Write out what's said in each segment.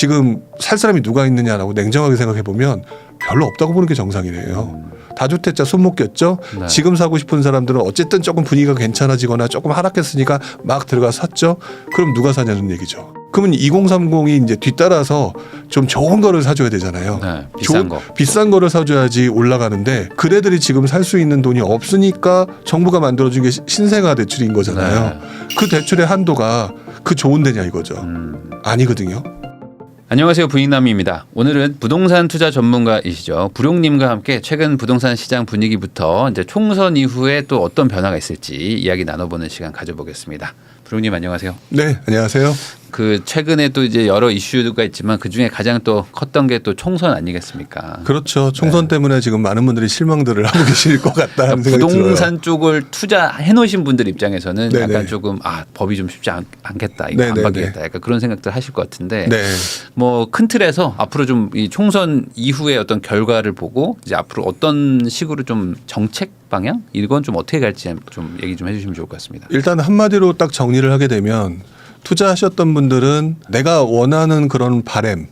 지금 살 사람이 누가 있느냐라고 냉정하게 생각해 보면 별로 없다고 보는 게 정상이래요. 다주택자 손못 꼈죠. 네. 지금 사고 싶은 사람들은 어쨌든 조금 분위기가 괜찮아지거나 조금 하락했으니까 막 들어가 샀죠. 그럼 누가 사냐는 얘기죠. 그러면 2030이 이제 뒤따라서 좀 좋은 거를 사줘야 되잖아요. 네, 비싼 거. 비싼 거를 사줘야지 올라가는데 그래들이 지금 살 수 있는 돈이 없으니까 정부가 만들어준 게 신생아 대출인 거잖아요. 네. 그 대출의 한도가 그 좋은 데냐 이거죠. 아니거든요. 안녕하세요, 부익남입니다. 오늘은 부동산 투자 전문가이시죠, 부룡님과 함께 최근 부동산 시장 분위기부터 이제 총선 이후에 또 어떤 변화가 있을지 이야기 나눠보는 시간 가져보겠습니다. 부룡님 안녕하세요. 네, 안녕하세요. 그 최근에 또 이제 여러 이슈가 있지만 그 중에 가장 또 컸던 게 또 총선 아니겠습니까? 그렇죠. 총선 때문에 지금 많은 분들이 실망들을 하고 계실 것 같다는 생각이 부동산 들어요. 쪽을 투자해 놓으신 분들 입장에서는 네네. 약간 조금 법이 좀 쉽지 않겠다, 이거 안 네네네. 받겠다, 약간 그런 생각들 하실 것 같은데 네. 뭐 큰 틀에서 앞으로 좀 이 총선 이후의 어떤 결과를 보고 이제 앞으로 어떤 식으로 좀 정책 방향 이건 좀 어떻게 갈지 좀 얘기 좀 해주시면 좋을 것 같습니다. 일단 한마디로 딱 정리를 하게 되면 투자하셨던 분들은 내가 원하는 그런 바램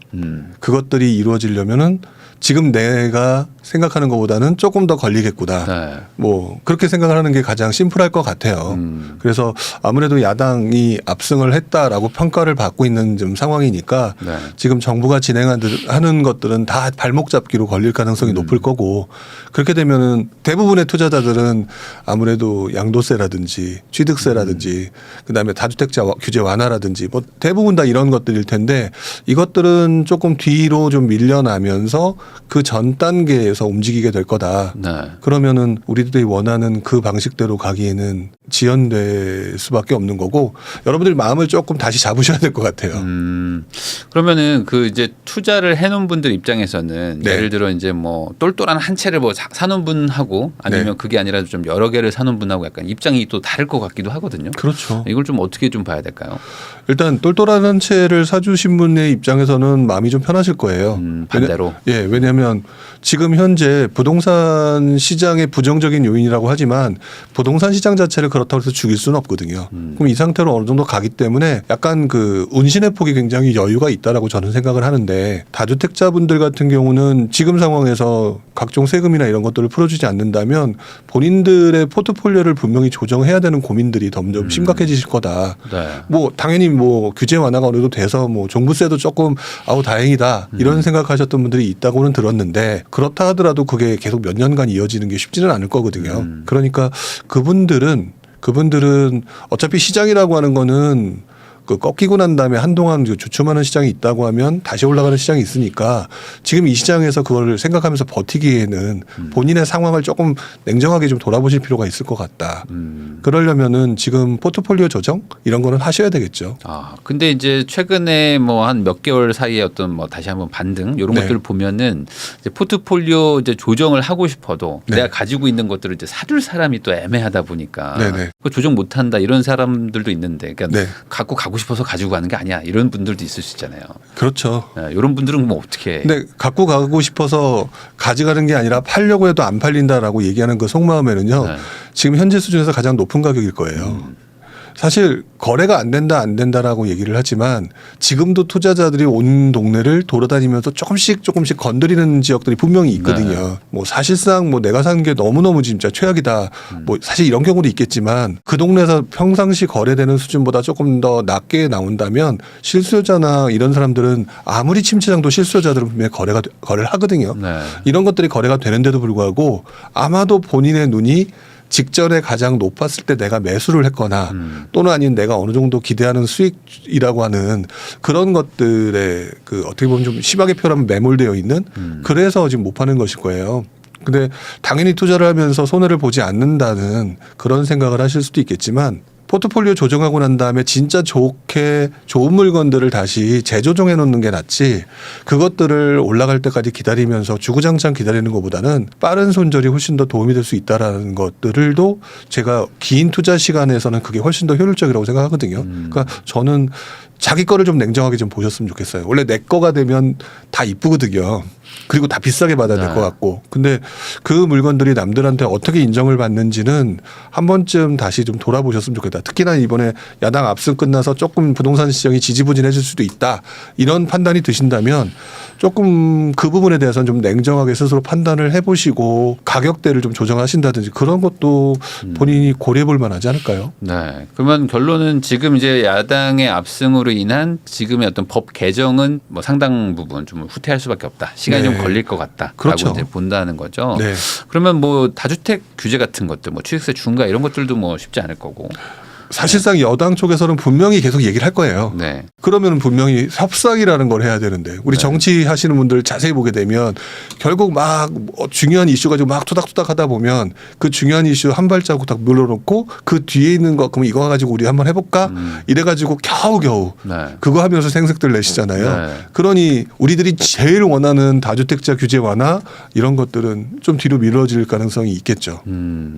그것들이 이루어지려면은 지금 내가 생각하는 것보다는 조금 더 걸리겠구나. 네. 뭐 그렇게 생각을 하는 게 가장 심플할 것 같아요. 그래서 아무래도 야당이 압승을 했다라고 평가를 받고 있는 좀 상황이니까 네. 지금 정부가 진행하는 것들은 다 발목 잡기로 걸릴 가능성이 높을 거고 그렇게 되면은 대부분의 투자자들은 아무래도 양도세라든지 취득세라든지 그다음에 다주택자 규제 완화라든지 뭐 대부분 다 이런 것들일 텐데 이것들은 조금 뒤로 좀 밀려나면서 그 전 단계에서 움직이게 될 거다. 네. 그러면은 우리들이 원하는 그 방식대로 가기에는 지연될 수밖에 없는 거고 여러분들 마음을 조금 다시 잡으셔야 될 것 같아요. 그러면은 그 이제 투자를 해놓은 분들 입장에서는 네. 예를 들어 이제 뭐 똘똘한 한 채를 뭐 사놓은 분하고 아니면 네. 그게 아니라 좀 여러 개를 사놓은 분하고 약간 입장이 또 다를 것 같기도 하거든요. 그렇죠. 이걸 좀 어떻게 좀 봐야 될까요? 일단 똘똘한 한 채를 사주신 분의 입장에서는 마음이 좀 편하실 거예요. 반대로. 왜냐하면 지금 현재 부동산 시장의 부정적인 요인이라고 하지만 부동산 시장 자체를 그렇다고 해서 죽일 수는 없거든요. 그럼 이 상태로 어느 정도 가기 때문에 약간 그 운신의 폭이 굉장히 여유가 있다라고 저는 생각을 하는데 다주택자분들 같은 경우는 지금 상황에서 각종 세금이나 이런 것들을 풀어주지 않는다면 본인들의 포트폴리오를 분명히 조정해야 되는 고민들이 점점 심각해지실 거다. 네. 뭐 당연히 뭐 규제 완화가 어느 정도 돼서 뭐 종부세도 조금 아우 다행이다 이런 생각하셨던 분들이 있다고는 들었는데 그렇다 하더라도 그게 계속 몇 년간 이어지는 게 쉽지는 않을 거거든요. 그러니까 그분들은 어차피 시장이라고 하는 거는 그 꺾이고 난 다음에 한동안 주춤하는 시장이 있다고 하면 다시 올라가는 시장이 있으니까 지금 이 시장에서 그걸 생각하면서 버티기에는 본인의 상황을 조금 냉정하게 좀 돌아보실 필요가 있을 것 같다. 그러려면은 지금 포트폴리오 조정 이런 거는 하셔야 되겠죠. 근데 이제 최근에 뭐 한 몇 개월 사이에 어떤 뭐 다시 한번 반등 이런 네. 것들을 보면은 이제 포트폴리오 이제 조정을 하고 싶어도 네. 내가 가지고 있는 것들을 이제 사줄 사람이 또 애매하다 보니까 네네. 그 조정 못 한다 이런 사람들도 있는데 그러니까 네. 갖고 가고 싶어서 가지고 가는 게 아니야 이런 분들도 있을 수 있잖아요. 그렇죠. 이런 분들은 뭐 어떻게? 근데 갖고 가고 싶어서 가져가는 게 아니라 팔려고 해도 안 팔린다라고 얘기하는 그 속마음에는요. 네. 지금 현재 수준에서 가장 높은 가격일 거예요. 사실 거래가 안 된다라고 얘기를 하지만 지금도 투자자들이 온 동네를 돌아다니면서 조금씩 건드리는 지역들이 분명히 있거든요. 네. 뭐 사실상 뭐 내가 산 게 너무너무 진짜 최악이다. 뭐 사실 이런 경우도 있겠지만 그 동네에서 평상시 거래되는 수준보다 조금 더 낮게 나온다면 실수요자나 이런 사람들은 아무리 침체장도 실수요자들은 분명히 거래를 하거든요. 네. 이런 것들이 거래가 되는데도 불구하고 아마도 본인의 눈이 직전에 가장 높았을 때 내가 매수를 했거나 또는 아니면 내가 어느 정도 기대하는 수익이라고 하는 그런 것들에 그 어떻게 보면 좀 심하게 표현하면 매몰되어 있는 그래서 지금 못 파는 것일 거예요. 근데 당연히 투자를 하면서 손해를 보지 않는다는 그런 생각을 하실 수도 있겠지만 포트폴리오 조정하고 난 다음에 진짜 좋은 물건들을 다시 재조정해 놓는 게 낫지 그것들을 올라갈 때까지 기다리면서 주구장창 기다리는 것보다는 빠른 손절이 훨씬 더 도움이 될 수 있다라는 것들도 제가 긴 투자 시간에서는 그게 훨씬 더 효율적이라고 생각하거든요. 그러니까 저는 자기 거를 좀 냉정하게 좀 보셨으면 좋겠어요. 원래 내 거가 되면 다 다 이쁘거든요. 그리고 다 비싸게 받아야 될 네. 것 같고. 근데 그 물건들이 남들한테 어떻게 인정을 받는지는 한 번쯤 다시 좀 돌아보셨으면 좋겠다. 특히나 이번에 야당 압승 끝나서 조금 부동산 시장이 지지부진해질 수도 있다. 이런 판단이 드신다면 조금 그 부분에 대해서는 좀 냉정하게 스스로 판단을 해보시고 가격대를 좀 조정하신다든지 그런 것도 본인이 고려해 볼 만하지 않을까요? 네. 그러면 결론은 지금 이제 야당의 압승으로 인한 지금의 어떤 법 개정은 뭐 상당 부분 좀 후퇴할 수밖에 없다. 시간이 네. 좀 걸릴 것 같다라고 그렇죠. 이제 본다는 거죠. 네. 그러면 뭐 다주택 규제 같은 것들, 뭐 취득세 중과 이런 것들도 뭐 쉽지 않을 거고. 사실상 여당 쪽에서는 분명히 계속 얘기를 할 거예요. 네. 그러면 분명히 협상이라는 걸 해야 되는데 우리 네. 정치하시는 분들 자세히 보게 되면 결국 막 중요한 이슈 가지고 막 투닥투닥 하다 보면 그 중요한 이슈 한 발자국 딱 눌러놓고 그 뒤에 있는 거 그럼 이거 가지고 우리 한번 해볼까 이래가지고 겨우겨우 네. 그거 하면서 생색들 내시잖아요. 네. 그러니 우리들이 제일 원하는 다주택자 규제 완화 이런 것들은 좀 뒤로 미뤄질 가능성이 있겠죠.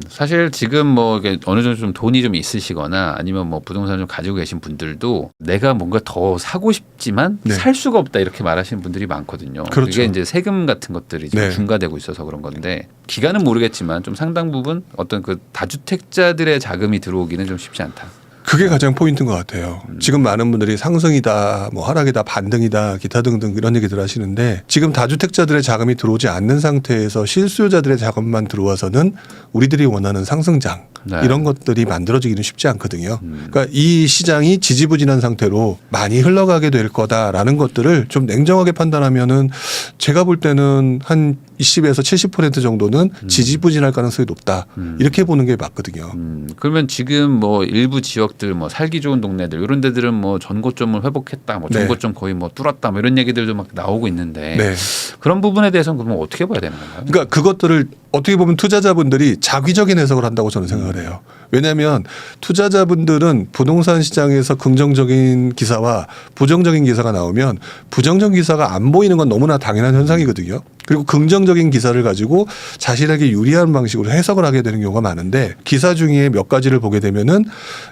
사실 지금 뭐 이게 어느 정도 좀 돈이 좀 있으시거나 아니면 뭐 부동산을 좀 가지고 계신 분들도 내가 뭔가 더 사고 싶지만 네. 살 수가 없다 이렇게 말하시는 분들이 많거든요. 그렇죠. 그게 이제 세금 같은 것들이 좀 네. 중과되고 있어서 그런 건데 기간은 모르겠지만 좀 상당 부분 어떤 그 다주택자들의 자금이 들어오기는 좀 쉽지 않다. 그게 가장 포인트인 것 같아요. 지금 많은 분들이 상승이다, 뭐 하락이다, 반등이다, 기타 등등 이런 얘기들 하시는데 지금 다주택자들의 자금이 들어오지 않는 상태에서 실수요자들의 자금만 들어와서는 우리들이 원하는 상승장 네. 이런 것들이 만들어지기는 쉽지 않거든요. 그러니까 이 시장이 지지부진한 상태로 많이 흘러가게 될 거다라는 것들을 좀 냉정하게 판단하면은 제가 볼 때는 한 20에서 70% 정도는 지지부진할 가능성이 높다. 이렇게 보는 게 맞거든요. 그러면 지금 뭐 일부 지역들 뭐 살기 좋은 동네들 이런 데들은 뭐 전고점을 회복했다, 뭐 네. 전고점 거의 뭐 뚫었다, 뭐 이런 얘기들도 막 나오고 있는데 네. 그런 부분에 대해서는 그러면 어떻게 봐야 되는 건가요? 그러니까 그것들을 어떻게 보면 투자자분들이 자기적인 해석을 한다고 저는 생각을 해요. 왜냐하면 투자자분들은 부동산 시장에서 긍정적인 기사와 부정적인 기사가 나오면 부정적인 기사가 안 보이는 건 너무나 당연한 현상이거든요. 그리고 긍정적인 기사를 가지고 자신에게 유리한 방식으로 해석을 하게 되는 경우가 많은데 기사 중에 몇 가지를 보게 되면은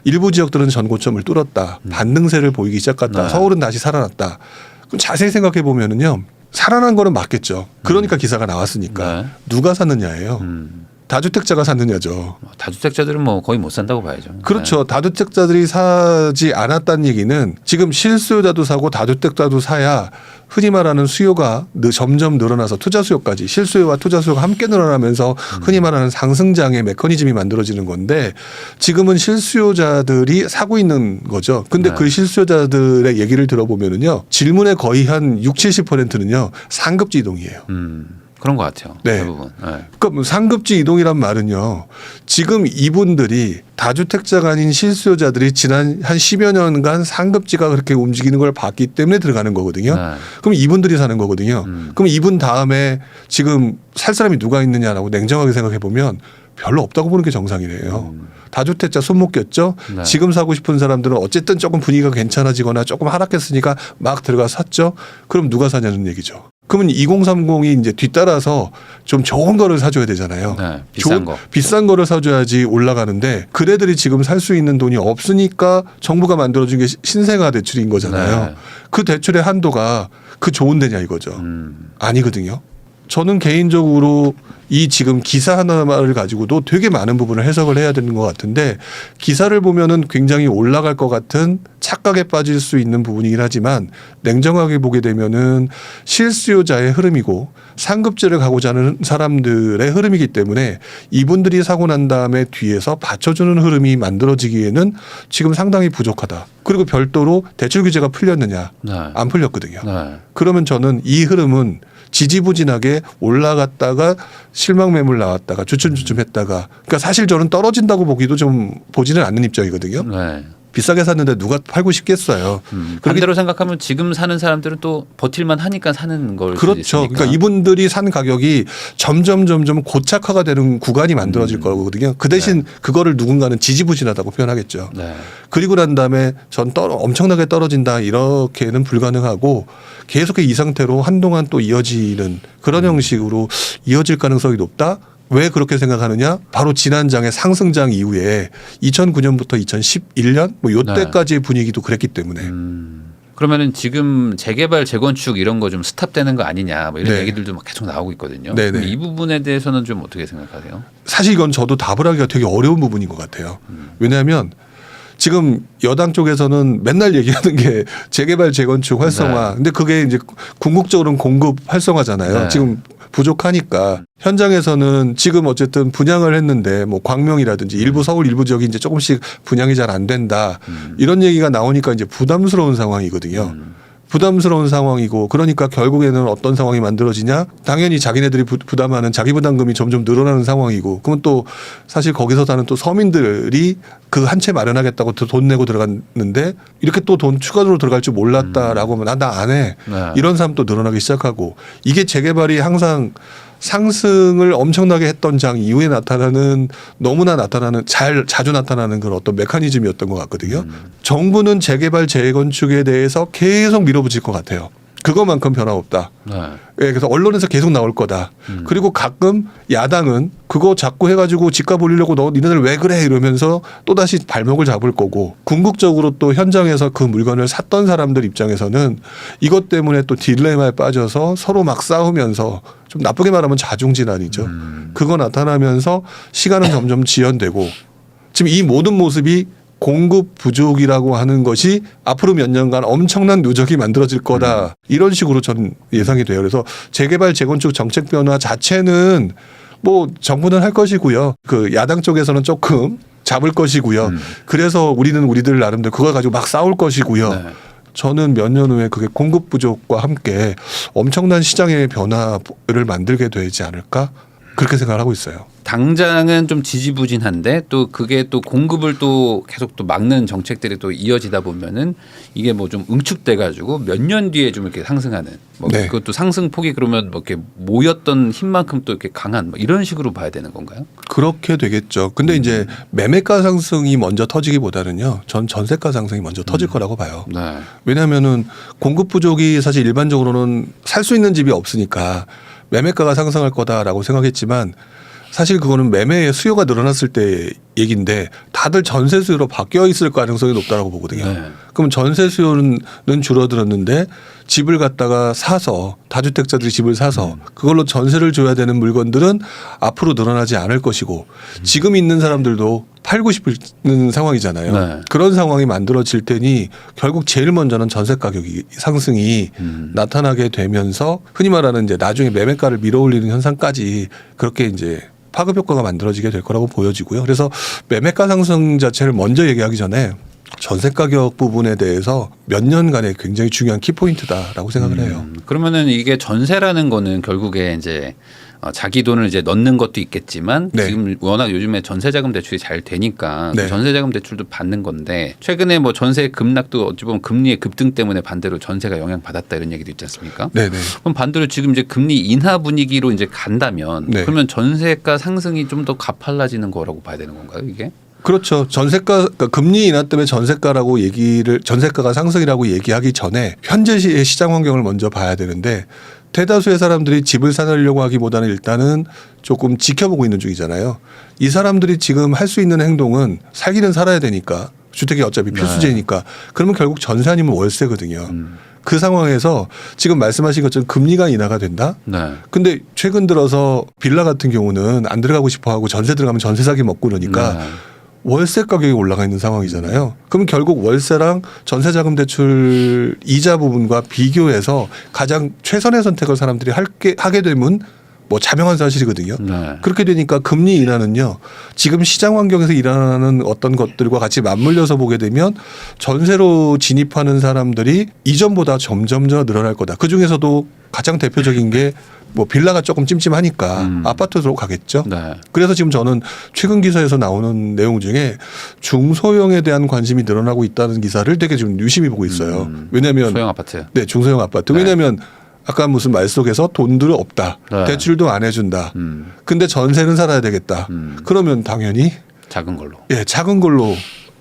일부 지역들은 전고점을 뚫었다. 반등세를 보이기 시작했다. 네. 서울은 다시 살아났다. 그럼 자세히 생각해 보면은요. 살아난 거는 맞겠죠. 그러니까 기사가 나왔으니까. 네. 누가 샀느냐예요. 다주택자가 샀느냐죠. 다주택자들은 뭐 거의 못 산다고 봐야죠. 그렇죠. 다주택자들이 사지 않았다는 얘기는 지금 실수요자도 사고 다주택자도 사야 흔히 말하는 수요가 점점 늘어나서 투자 수요까지 실수요와 투자 수요가 함께 늘어나면서 흔히 말하는 상승장의 메커니즘이 만들어지는 건데 지금은 실수요자들이 사고 있는 거죠. 근데 네. 그 실수요자들의 얘기를 들어보면은요. 질문의 거의 한 60~70%는요. 상급지 이동이에요. 그런 것 같아요. 네. 대부분. 네. 그러니까 뭐 상급지 이동이란 말은요. 지금 이분들이 다주택자가 아닌 실수요자들이 지난 한 10여 년간 상급지가 그렇게 움직이는 걸 봤기 때문에 들어가는 거거든요. 네. 그럼 이분들이 사는 거거든요. 그럼 이분 다음에 지금 살 사람이 누가 있느냐라고 냉정하게 생각해 보면 별로 없다고 보는 게 정상이래요. 다주택자 손못 꼈죠. 네. 지금 사고 싶은 사람들은 어쨌든 조금 분위기가 괜찮아지거나 조금 하락했으니까 막 들어가 샀죠. 그럼 누가 사냐는 얘기죠. 그러면 2030이 이제 뒤따라서 좀 좋은 거를 사줘야 되잖아요. 네, 비싼 거. 비싼 거를 사줘야지 올라가는데 그래들이 지금 살 수 있는 돈이 없으니까 정부가 만들어준 게 신생아 대출인 거잖아요. 네. 그 대출의 한도가 그 좋은 데냐 이거죠. 아니거든요. 저는 개인적으로 이 지금 기사 하나를 가지고도 되게 많은 부분을 해석을 해야 되는 것 같은데 기사를 보면은 굉장히 올라갈 것 같은 착각에 빠질 수 있는 부분이긴 하지만 냉정하게 보게 되면은 실수요자의 흐름이고 상급지를 가고자 하는 사람들의 흐름이기 때문에 이분들이 사고 난 다음에 뒤에서 받쳐주는 흐름이 만들어지기에는 지금 상당히 부족하다. 그리고 별도로 대출 규제가 풀렸느냐? 네. 안 풀렸거든요. 네. 그러면 저는 이 흐름은 지지부진하게 올라갔다가 실망 매물 나왔다가 주춤주춤했다가 그러니까 사실 저는 떨어진다고 보기도 좀 보지는 않는 입장이거든요. 네. 비싸게 샀는데 누가 팔고 싶겠어요. 반대로 생각하면 지금 사는 사람들은 또 버틸만 하니까 사는 걸 수도 그렇죠. 있으니까. 그러니까 이분들이 산 가격이 점점 고착화가 되는 구간이 만들어질 거거든요. 그 대신 그거를 누군가는 지지부진하다고 표현하겠죠. 네. 그리고 난 다음에 전 엄청나게 떨어진다 이렇게는 불가능하고 계속해 이 상태로 한동안 또 이어지는 그런 형식으로 이어질 가능성이 높다. 왜 그렇게 생각하느냐? 바로 지난 장의 상승장 이후에 2009년부터 2011년 뭐 요때까지의 분위기도 그랬기 때문에. 그러면은 지금 재개발, 재건축 이런 거 좀 스탑되는 거 아니냐 뭐 이런 네. 얘기들도 막 계속 나오고 있거든요. 네네. 그럼 이 부분에 대해서는 좀 어떻게 생각하세요? 사실 이건 저도 답을 하기가 되게 어려운 부분인 것 같아요. 왜냐하면 지금 여당 쪽에서는 맨날 얘기하는 게 재개발, 재건축 활성화. 네. 근데 그게 이제 궁극적으로는 공급 활성화잖아요. 네. 지금 부족하니까 현장에서는 지금 어쨌든 분양을 했는데 뭐 광명이라든지 일부 서울 일부 지역이 이제 조금씩 분양이 잘 안 된다. 이런 얘기가 나오니까 이제 부담스러운 상황이거든요. 부담스러운 상황이고 그러니까 결국에는 어떤 상황이 만들어지냐 당연히 자기네들이 부담하는 자기 부담금이 점점 늘어나는 상황이고 그러면 또 사실 거기서 사는 또 서민들이 그 한 채 마련하겠다고 돈 내고 들어갔는데 이렇게 또 돈 추가로 들어갈 줄 몰랐다라고 하면 나 안 해. 네. 이런 사람도 늘어나기 시작하고 이게 재개발이 항상 상승을 엄청나게 했던 장 이후에 나타나는 너무나 나타나는 자주 나타나는 그런 어떤 메커니즘이었던 것 같거든요. 정부는 재개발 재건축에 대해서 계속 밀어붙일 것 같아요. 그것만큼 변화없다. 네. 예, 그래서 언론에서 계속 나올 거다. 그리고 가끔 야당은 그거 자꾸 해가지고 집값 올리려고 너 니네들 왜 그래 이러면서 또 다시 발목을 잡을 거고 궁극적으로 또 현장에서 그 물건을 샀던 사람들 입장에서는 이것 때문에 또 딜레마에 빠져서 서로 막 싸우면서 좀 나쁘게 말하면 자중질환이죠. 그거 나타나면서 시간은 점점 지연되고 지금 이 모든 모습이 공급 부족이라고 하는 것이 앞으로 몇 년간 엄청난 누적이 만들어질 거다. 이런 식으로 저는 예상이 돼요. 그래서 재개발, 재건축 정책 변화 자체는 뭐 정부는 할 것이고요. 그 야당 쪽에서는 조금 잡을 것이고요. 그래서 우리는 우리들 나름대로 그거 가지고 막 싸울 것이고요. 네. 저는 몇 년 후에 그게 공급 부족과 함께 엄청난 시장의 변화를 만들게 되지 않을까? 그렇게 생각을 하고 있어요. 당장은 좀 지지부진한데 또 그게 또 공급을 또 계속 또 막는 정책들이 또 이어지다 보면은 이게 뭐 좀 응축돼 가지고 몇 년 뒤에 좀 이렇게 상승하는 뭐 네. 그것도 상승폭이 그러면 뭐 이렇게 모였던 힘만큼 또 이렇게 강한 뭐 이런 식으로 봐야 되는 건가요? 그렇게 되겠죠. 근데 이제 매매가 상승이 먼저 터지기보다는요. 전 전세가 상승이 먼저 터질 거라고 봐요. 네. 왜냐하면은 공급 부족이 사실 일반적으로는 살 수 있는 집이 없으니까 매매가가 상승할 거다라고 생각했지만 사실 그거는 매매의 수요가 늘어났을 때 얘기인데 다들 전세 수요로 바뀌어 있을 가능성이 높다라고 보거든요. 네. 그럼 전세 수요는 줄어들었는데 집을 갖다가 사서 다주택자들이 집을 사서 그걸로 전세를 줘야 되는 물건들은 앞으로 늘어나지 않을 것이고 지금 있는 사람들도 팔고 싶은 상황이잖아요. 네. 그런 상황이 만들어질 테니 결국 제일 먼저는 전세 가격이 상승이 나타나게 되면서 흔히 말하는 이제 나중에 매매가를 밀어올리는 현상까지 그렇게 이제 파급 효과가 만들어지게 될 거라고 보여지고요. 그래서 매매가 상승 자체를 먼저 얘기하기 전에 전세 가격 부분에 대해서 몇 년간의 굉장히 중요한 키포인트다라고 생각을 해요. 그러면은 이게 전세라는 거는 결국에 이제 자기 돈을 이제 넣는 것도 있겠지만 네. 지금 워낙 요즘에 전세자금 대출이 잘 되니까 네. 전세자금 대출도 받는 건데 최근에 뭐 전세 급락도 어찌 보면 금리의 급등 때문에 반대로 전세가 영향받았다 이런 얘기도 있지 않습니까? 네네. 그럼 반대로 지금 이제 금리 인하 분위기로 이제 간다면 네. 그러면 전세가 상승이 좀 더 가팔라지는 거라고 봐야 되는 건가요, 이게? 그렇죠. 전세가 그러니까 금리 인하 때문에 전세가가 상승이라고 얘기하기 전에 현재 시의 시장 환경을 먼저 봐야 되는데 대다수의 사람들이 집을 사려고 하기보다는 일단은 조금 지켜보고 있는 중이잖아요. 이 사람들이 지금 할 수 있는 행동은 살기는 살아야 되니까 주택이 어차피 필수제니까 그러면 결국 전세 아니면 월세거든요. 그 상황에서 지금 말씀하신 것처럼 금리가 인하가 된다. 네. 근데 최근 들어서 빌라 같은 경우는 안 들어가고 싶어 하고 전세 들어가면 전세 사기 먹고 그러니까 네. 월세 가격이 올라가 있는 상황이잖아요. 그럼 결국 월세랑 전세자금 대출 이자 부분과 비교해서 가장 최선의 선택을 사람들이 하게 되면 뭐 자명한 사실이거든요. 네. 그렇게 되니까 금리 인하는요. 지금 시장 환경에서 일어나는 어떤 것들과 같이 맞물려서 보게 되면 전세로 진입하는 사람들이 이전보다 점점 더 늘어날 거다. 그중에서도 가장 대표적인 게 뭐 빌라가 조금 찜찜하니까 아파트로 가겠죠. 네. 그래서 지금 저는 최근 기사에서 나오는 내용 중에 중소형에 대한 관심이 늘어나고 있다는 기사를 되게 좀 유심히 보고 있어요. 왜냐하면 소형 아파트. 네, 중소형 아파트. 네. 왜냐하면 아까 무슨 말 속에서 돈들이 없다. 네. 대출도 안 해준다. 근데 전세는 살아야 되겠다. 그러면 당연히 작은 걸로. 예, 작은 걸로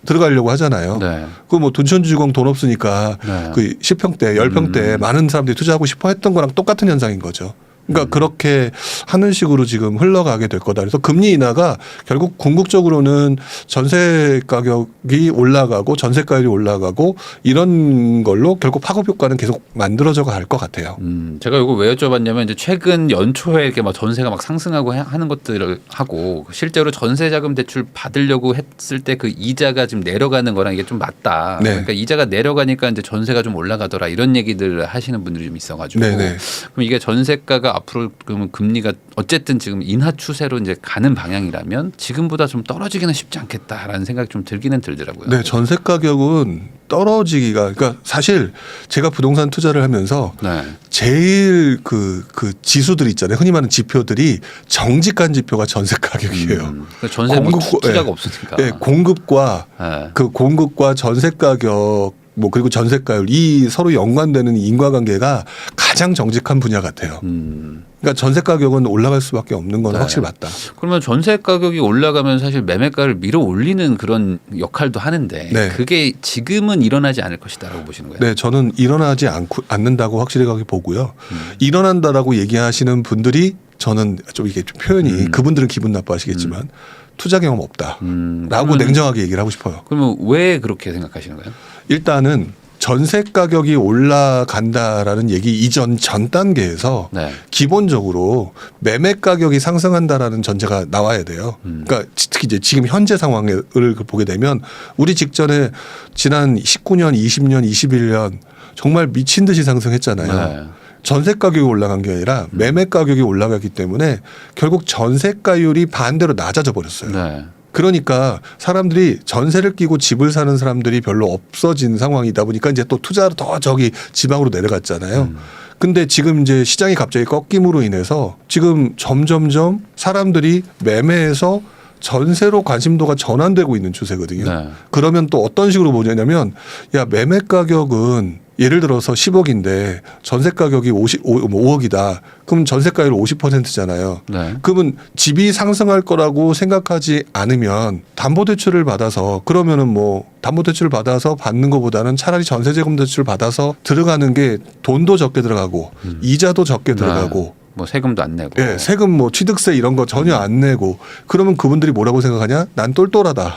들어가려고 하잖아요. 네. 그 뭐 둔천주공 돈 없으니까 네. 그 10평대, 10평대 많은 사람들이 투자하고 싶어 했던 거랑 똑같은 현상인 거죠. 그러니까 그렇게 하는 식으로 지금 흘러가게 될 거다. 그래서 금리 인하가 결국 궁극적으로는 전세 가격이 올라가고 전세가율이 올라가고 이런 걸로 결국 파급 효과는 계속 만들어져 갈 것 같아요. 제가 이거 왜 여쭤봤냐면 이제 최근 연초에 이렇게 막 전세가 막 상승하고 하는 것들을 하고 실제로 전세자금 대출 받으려고 했을 때 그 이자가 지금 내려가는 거랑 이게 좀 맞다. 네. 그러니까 이자가 내려가니까 이제 전세가 좀 올라가더라 이런 얘기들 하시는 분들이 좀 있어가지고 네네. 그럼 이게 전세가가 앞으로 그러면 금리가 어쨌든 지금 인하 추세로 이제 가는 방향이라면 지금보다 좀 떨어지기는 쉽지 않겠다라는 생각이 좀 들기는 들더라고요. 네, 전세 가격은 떨어지기가 그러니까 사실 제가 부동산 투자를 하면서 네. 제일 그 지수들 있잖아요. 흔히 말하는 지표들이 정직한 지표가 전세 가격이에요. 그러니까 전세 뭐 투자가 없으니까. 네, 공급과 네. 그 공급과 전세 가격 뭐 그리고 전세가율 이 서로 연관되는 인과관계가 가장 정직한 분야 같아요. 그러니까 전세 가격은 올라갈 수밖에 없는 건 네. 확실히 맞다. 그러면 전세 가격이 올라가면 사실 매매가를 밀어 올리는 그런 역할도 하는데 네. 그게 지금은 일어나지 않을 것이다라고 보시는 거예요. 네, 저는 일어나지 않는다고 확실하게 보고요. 일어난다라고 얘기하시는 분들이 저는 좀 이게 좀 표현이 그분들은 기분 나빠하시겠지만 투자 경험 없다라고 그러면- 냉정하게 얘기를 하고 싶어요. 그러면 왜 그렇게 생각하시는 거예요? 일단은 전세 가격이 올라간다라는 얘기 이전 전 단계에서 네. 기본적으로 매매 가격이 상승한다라는 전제가 나와야 돼요. 그러니까 특히 이제 지금 현재 상황을 보게 되면 우리 직전에 지난 19년, 20년, 21년 정말 미친 듯이 상승했잖아요. 네. 전세 가격이 올라간 게 아니라 매매 가격이 올라가기 때문에 결국 전세가율이 반대로 낮아져 버렸어요. 네. 그러니까 사람들이 전세를 끼고 집을 사는 사람들이 별로 없어진 상황이다 보니까 이제 또 투자로 더 저기 지방으로 내려갔잖아요. 근데 지금 이제 시장이 갑자기 꺾임으로 인해서 지금 점점점 사람들이 매매에서 전세로 관심도가 전환되고 있는 추세거든요. 네. 그러면 또 어떤 식으로 보냐면 야 매매 가격은 예를 들어서 10억인데 전세 가격이 5억이다. 그럼 전세가율 50%잖아요. 네. 그러면 집이 상승할 거라고 생각하지 않으면 담보대출을 받아서 그러면은 뭐 담보대출을 받아서 받는 것보다는 차라리 전세자금 대출을 받아서 들어가는 게 돈도 적게 들어가고 이자도 적게 들어가고 뭐 세금도 안 내고. 예, 세금 뭐 취득세 이런 거 전혀 안 내고 그러면 그분들이 뭐라고 생각하냐? 난 똘똘하다.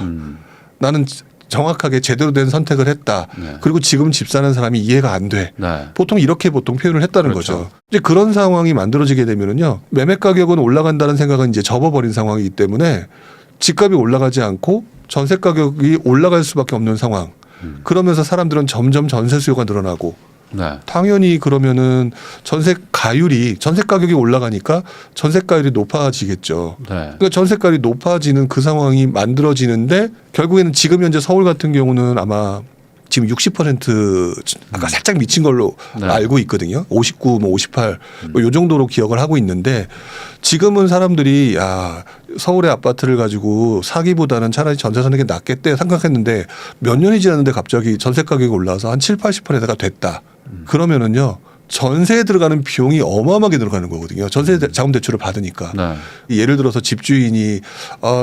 나는 정확하게 제대로 된 선택을 했다. 네. 그리고 지금 집 사는 사람이 이해가 안 돼. 네. 보통 이렇게 보통 표현을 했다는 그렇죠. 거죠. 이제 그런 상황이 만들어지게 되면은요. 매매 가격은 올라간다는 생각은 이제 접어버린 상황이기 때문에 집값이 올라가지 않고 전세 가격이 올라갈 수밖에 없는 상황. 그러면서 사람들은 점점 전세 수요가 늘어나고 네. 당연히 그러면은 전세 가격이 올라가니까 전세가율이 높아지겠죠. 네. 그러니까 전세가율이 높아지는 그 상황이 만들어지는데 결국에는 지금 현재 서울 같은 경우는 아마 지금 60% 아까 살짝 미친 걸로 네. 알고 있거든요. 59, 뭐 58, 뭐 요 정도로 기억을 하고 있는데 지금은 사람들이 야 서울의 아파트를 가지고 사기보다는 차라리 전세 사는 게 낫겠대 생각했는데 몇 년이 지났는데 갑자기 전세 가격이 올라서 한 7, 80%가 됐다. 그러면은요. 전세에 들어가는 비용이 어마어마하게 들어가는 거거든요. 전세 자금 대출을 받으니까. 네. 예를 들어서 집주인이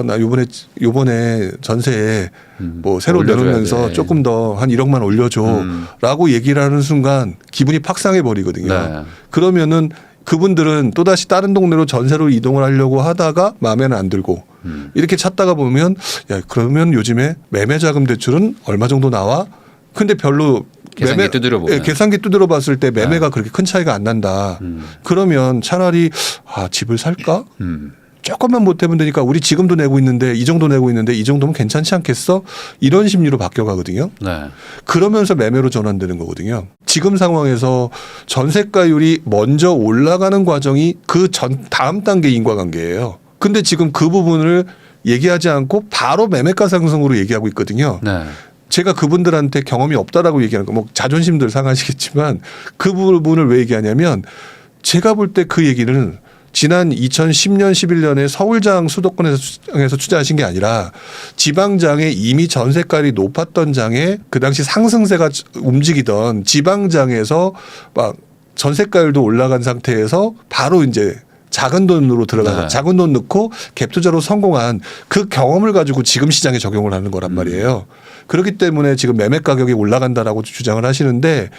나 요번에 전세에 뭐 새로 올려줘야 내놓으면서 돼. 조금 더 한 1억만 올려줘라고 얘기를 하는 순간 기분이 팍상해 버리거든요. 네. 그러면은 그분들은 또다시 다른 동네로 전세로 이동을 하려고 하다가 마음에는 안 들고 이렇게 찾다가 보면 야 그러면 요즘에 매매 자금 대출은 얼마 정도 나와? 근데 별로 계산기 두드려 보면. 예, 계산기 두드려 봤을 때 매매가 그렇게 큰 차이가 안 난다. 그러면 차라리 집을 살까? 조금만 못해면 되니까 우리 지금도 내고 있는데 이 정도 내고 있는데 이 정도면 괜찮지 않겠어? 이런 심리로 바뀌어가거든요. 네. 그러면서 매매로 전환되는 거거든요. 지금 상황에서 전세가율이 먼저 올라가는 과정이 그 다음 단계 인과관계예요. 근데 지금 그 부분을 얘기하지 않고 바로 매매가 상승으로 얘기하고 있거든요. 네. 제가 그분들한테 경험이 없다라고 얘기하는 거 뭐 자존심들 상하시겠지만 그 부분을 왜 얘기하냐면 제가 볼 때 그 얘기는 지난 2010년 11년에 서울장 수도권에서 투자하신 게 아니라 지방장에 이미 전세가율이 높았던 장에 그 당시 상승세가 움직이던 지방장에서 막 전세가율도 올라간 상태에서 바로 이제 작은 돈으로 들어가서 네. 작은 돈 넣고 갭 투자로 성공한 그 경험을 가지고 지금 시장에 적용을 하는 거란 말이에요. 그렇기 때문에 지금 매매 가격이 올라간다라고 주장을 하시는데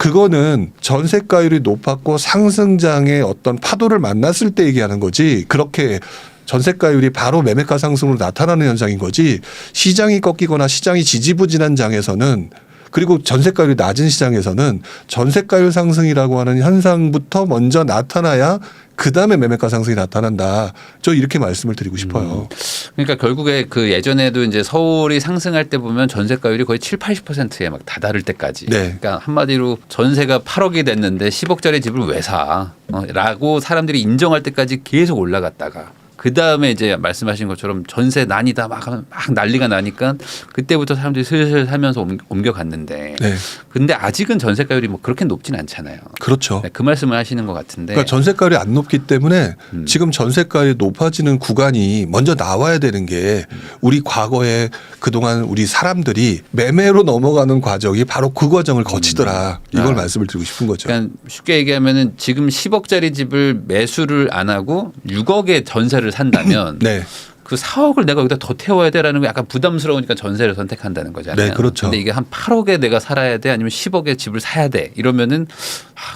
그거는 전세가율이 높았고 상승장의 어떤 파도를 만났을 때 얘기하는 거지. 그렇게 전세가율이 바로 매매가 상승으로 나타나는 현상인 거지. 시장이 꺾이거나 시장이 지지부진한 장에서는, 그리고 전세가율이 낮은 시장에서는 전세가율 상승이라고 하는 현상부터 먼저 나타나야 그다음에 매매가 상승이 나타난다. 저 이렇게 말씀을 드리고 싶어요. 그러니까 결국에 그 예전에도 이제 서울이 상승할 때 보면 전세가율이 거의 7, 80%에 막 다다를 때까지. 네. 그러니까 한마디로 전세가 8억이 됐는데 10억짜리 집을 왜 사? 라고 사람들이 인정할 때까지 계속 올라갔다가 그 다음에 이제 말씀하신 것처럼 전세 난이다 막 난리가 나니까 그때부터 사람들이 슬슬 살면서 옮겨갔는데. 네. 근데 아직은 전세가율이 뭐 그렇게 높진 않잖아요. 그렇죠. 네, 그 말씀을 하시는 것 같은데. 그러니까 전세가율이 안 높기 때문에 지금 전세가율이 높아지는 구간이 먼저 나와야 되는 게 우리 과거에 그동안 우리 사람들이 매매로 넘어가는 과정이 바로 그 과정을 거치더라. 이걸 말씀을 드리고 싶은 거죠. 그러니까 쉽게 얘기하면은 지금 10억짜리 집을 매수를 안 하고 6억에 전세를 산다면 네. 그 4억을 내가 여기다 더 태워야 돼라는 게 약간 부담스러우니까 전세를 선택한다는 거잖아요. 네, 그렇죠. 근데 이게 한 8억에 내가 살아야 돼 아니면 10억에 집을 사야 돼 이러면은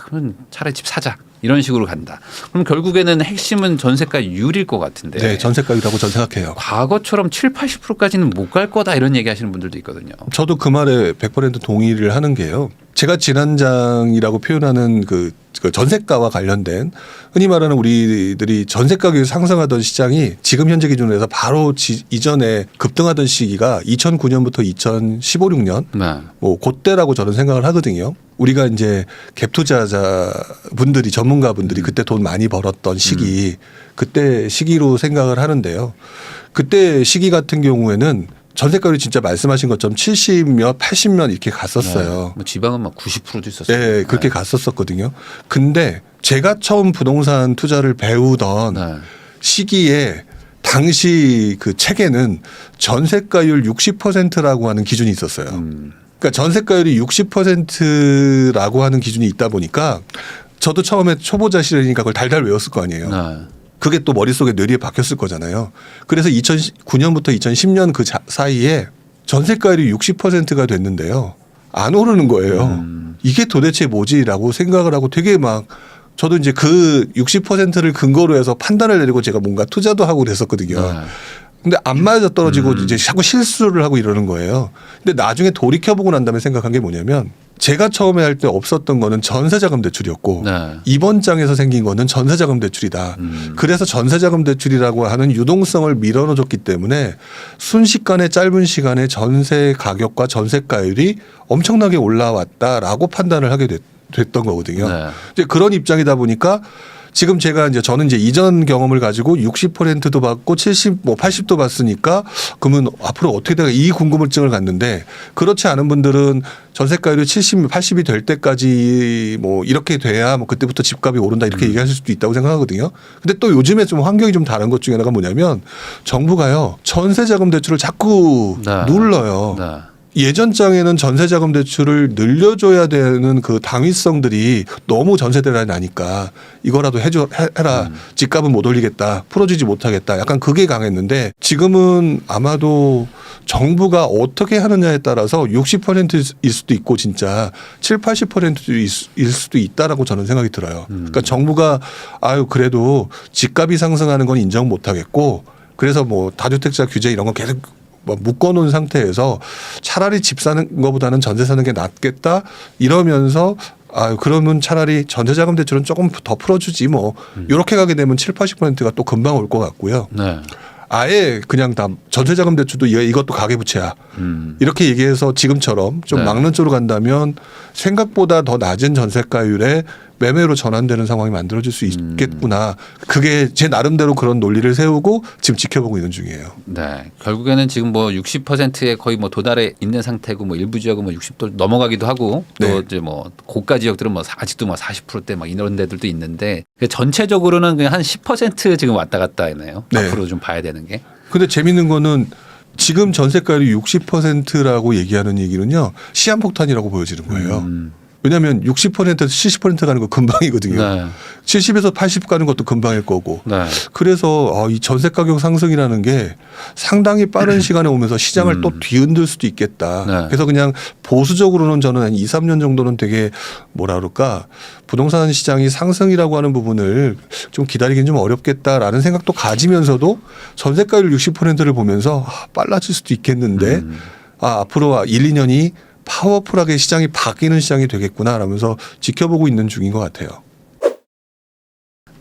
그러면 차라리 집 사자 이런 식으로 간다. 그럼 결국에는 핵심은 전세가율일 것 같은데. 네, 전세가율이라고 저는 생각해요. 과거처럼 7, 80%까지는 못 갈 거다 이런 얘기하시는 분들도 있거든요. 저도 그 말에 100% 동의를 하는 게요. 제가 지난장이라고 표현하는 그 전세가와 관련된 흔히 말하는 우리들이 전세 가격이 상승하던 시장이 지금 현재 기준으로 해서 바로 이전에 급등하던 시기가 2009년부터 2015, 16년 네. 뭐 그때라고 저는 생각을 하거든요. 우리가 이제 갭 투자자 분들이 전문가 분들이 그때 돈 많이 벌었던 시기 그때 시기로 생각을 하는데요. 그때 시기 같은 경우에는 전세가율이 진짜 말씀하신 것처럼 70몇 80몇 이렇게 갔었어요. 네. 뭐 지방은 막 90%도 있었어요. 네, 그렇게 갔었었거든요. 근데 제가 처음 부동산 투자를 배우던 네. 시기에 당시 그 책에는 전세가율 60%라고 하는 기준이 있었어요. 그러니까 전세가율이 60%라고 하는 기준이 있다 보니까 저도 처음에 초보자 시절이니까 그걸 달달 외웠을 거 아니에요. 네. 그게 또 머릿속에 뇌리에 박혔을 거잖아요. 그래서 2009년부터 2010년 그 사이에 전세가율이 60%가 됐는데요. 안 오르는 거예요. 이게 도대체 뭐지라고 생각을 하고 되게 막 저도 이제 그 60%를 근거로 해서 판단을 내리고 제가 뭔가 투자도 하고 그랬었거든요. 네. 근데 안 맞아 떨어지고 이제 자꾸 실수를 하고 이러는 거예요. 근데 나중에 돌이켜보고 난 다음에 생각한 게 뭐냐면 제가 처음에 할 때 없었던 거는 전세자금 대출이었고 네. 이번 장에서 생긴 거는 전세자금 대출이다. 그래서 전세자금 대출이라고 하는 유동성을 밀어넣어줬기 때문에 순식간에 짧은 시간에 전세 가격과 전세가율이 엄청나게 올라왔다라고 판단을 하게 됐던 거거든요. 네. 이제 그런 입장이다 보니까 지금 저는 이제 이전 경험을 가지고 60%도 받고 70, 뭐 80도 받으니까 그러면 앞으로 어떻게 될까 이 궁금증을 갖는데 그렇지 않은 분들은 전세가율이 70, 80이 될 때까지 뭐 이렇게 돼야 뭐 그때부터 집값이 오른다 이렇게 얘기하실 수도 있다고 생각하거든요. 근데 또 요즘에 좀 환경이 좀 다른 것 중에 하나가 뭐냐면 정부가요 전세자금 대출을 자꾸 네. 눌러요. 네. 예전 장에는 전세자금 대출을 늘려줘야 되는 그 당위성들이 너무 전세대란이 나니까 이거라도 해라. 집값은 못 올리겠다. 풀어주지 못하겠다. 약간 그게 강했는데 지금은 아마도 정부가 어떻게 하느냐에 따라서 60%일 수도 있고 진짜 7, 80%일 수도 있다라고 저는 생각이 들어요. 그러니까 정부가 그래도 집값이 상승하는 건 인정 못하겠고 그래서 뭐 다주택자 규제 이런 거 계속 뭐 묶어놓은 상태에서 차라리 집 사는 것보다는 전세 사는 게 낫겠다 이러면서 그러면 차라리 전세자금 대출은 조금 더 풀어주지 뭐 이렇게 가게 되면 7, 80%가 또 금방 올 것 같고요. 네. 아예 그냥 다 전세자금 대출도 이것도 가계부채야 이렇게 얘기해서 지금처럼 좀 네. 막는 쪽으로 간다면 생각보다 더 낮은 전세가율에 매매로 전환되는 상황이 만들어질 수 있겠구나. 그게 제 나름대로 그런 논리를 세우고 지금 지켜보고 있는 중이에요. 네. 결국에는 지금 뭐 60%에 거의 뭐 도달해 있는 상태고 뭐 일부 지역은 뭐 60도 넘어가기도 하고 또 네. 이제 뭐 고가 지역들은 뭐 아직도 뭐 40%대 막 이런 데들도 있는데 전체적으로는 그냥 한 10% 지금 왔다 갔다 하네요. 네. 앞으로 좀 봐야 되는 게. 근데 재밌는 거는 지금 전세가율이 60%라고 얘기하는 얘기는요. 시한폭탄이라고 보여지는 거예요. 왜냐하면 60%에서 70% 가는 거 금방이거든요. 네. 70에서 80 가는 것도 금방일 거고. 네. 그래서 이 전세 가격 상승이라는 게 상당히 빠른 시간에 오면서 시장을 또 뒤흔들 수도 있겠다. 네. 그래서 그냥 보수적으로는 저는 한 2, 3년 정도는 되게 뭐라 그럴까 부동산 시장이 상승이라고 하는 부분을 좀 기다리긴 좀 어렵겠다라는 생각도 가지면서도 전세가율 60%를 보면서 빨라질 수도 있겠는데 앞으로 1, 2년이 파워풀하게 시장이 바뀌는 시장이 되겠구나 라면서 지켜보고 있는 중인 것 같아요.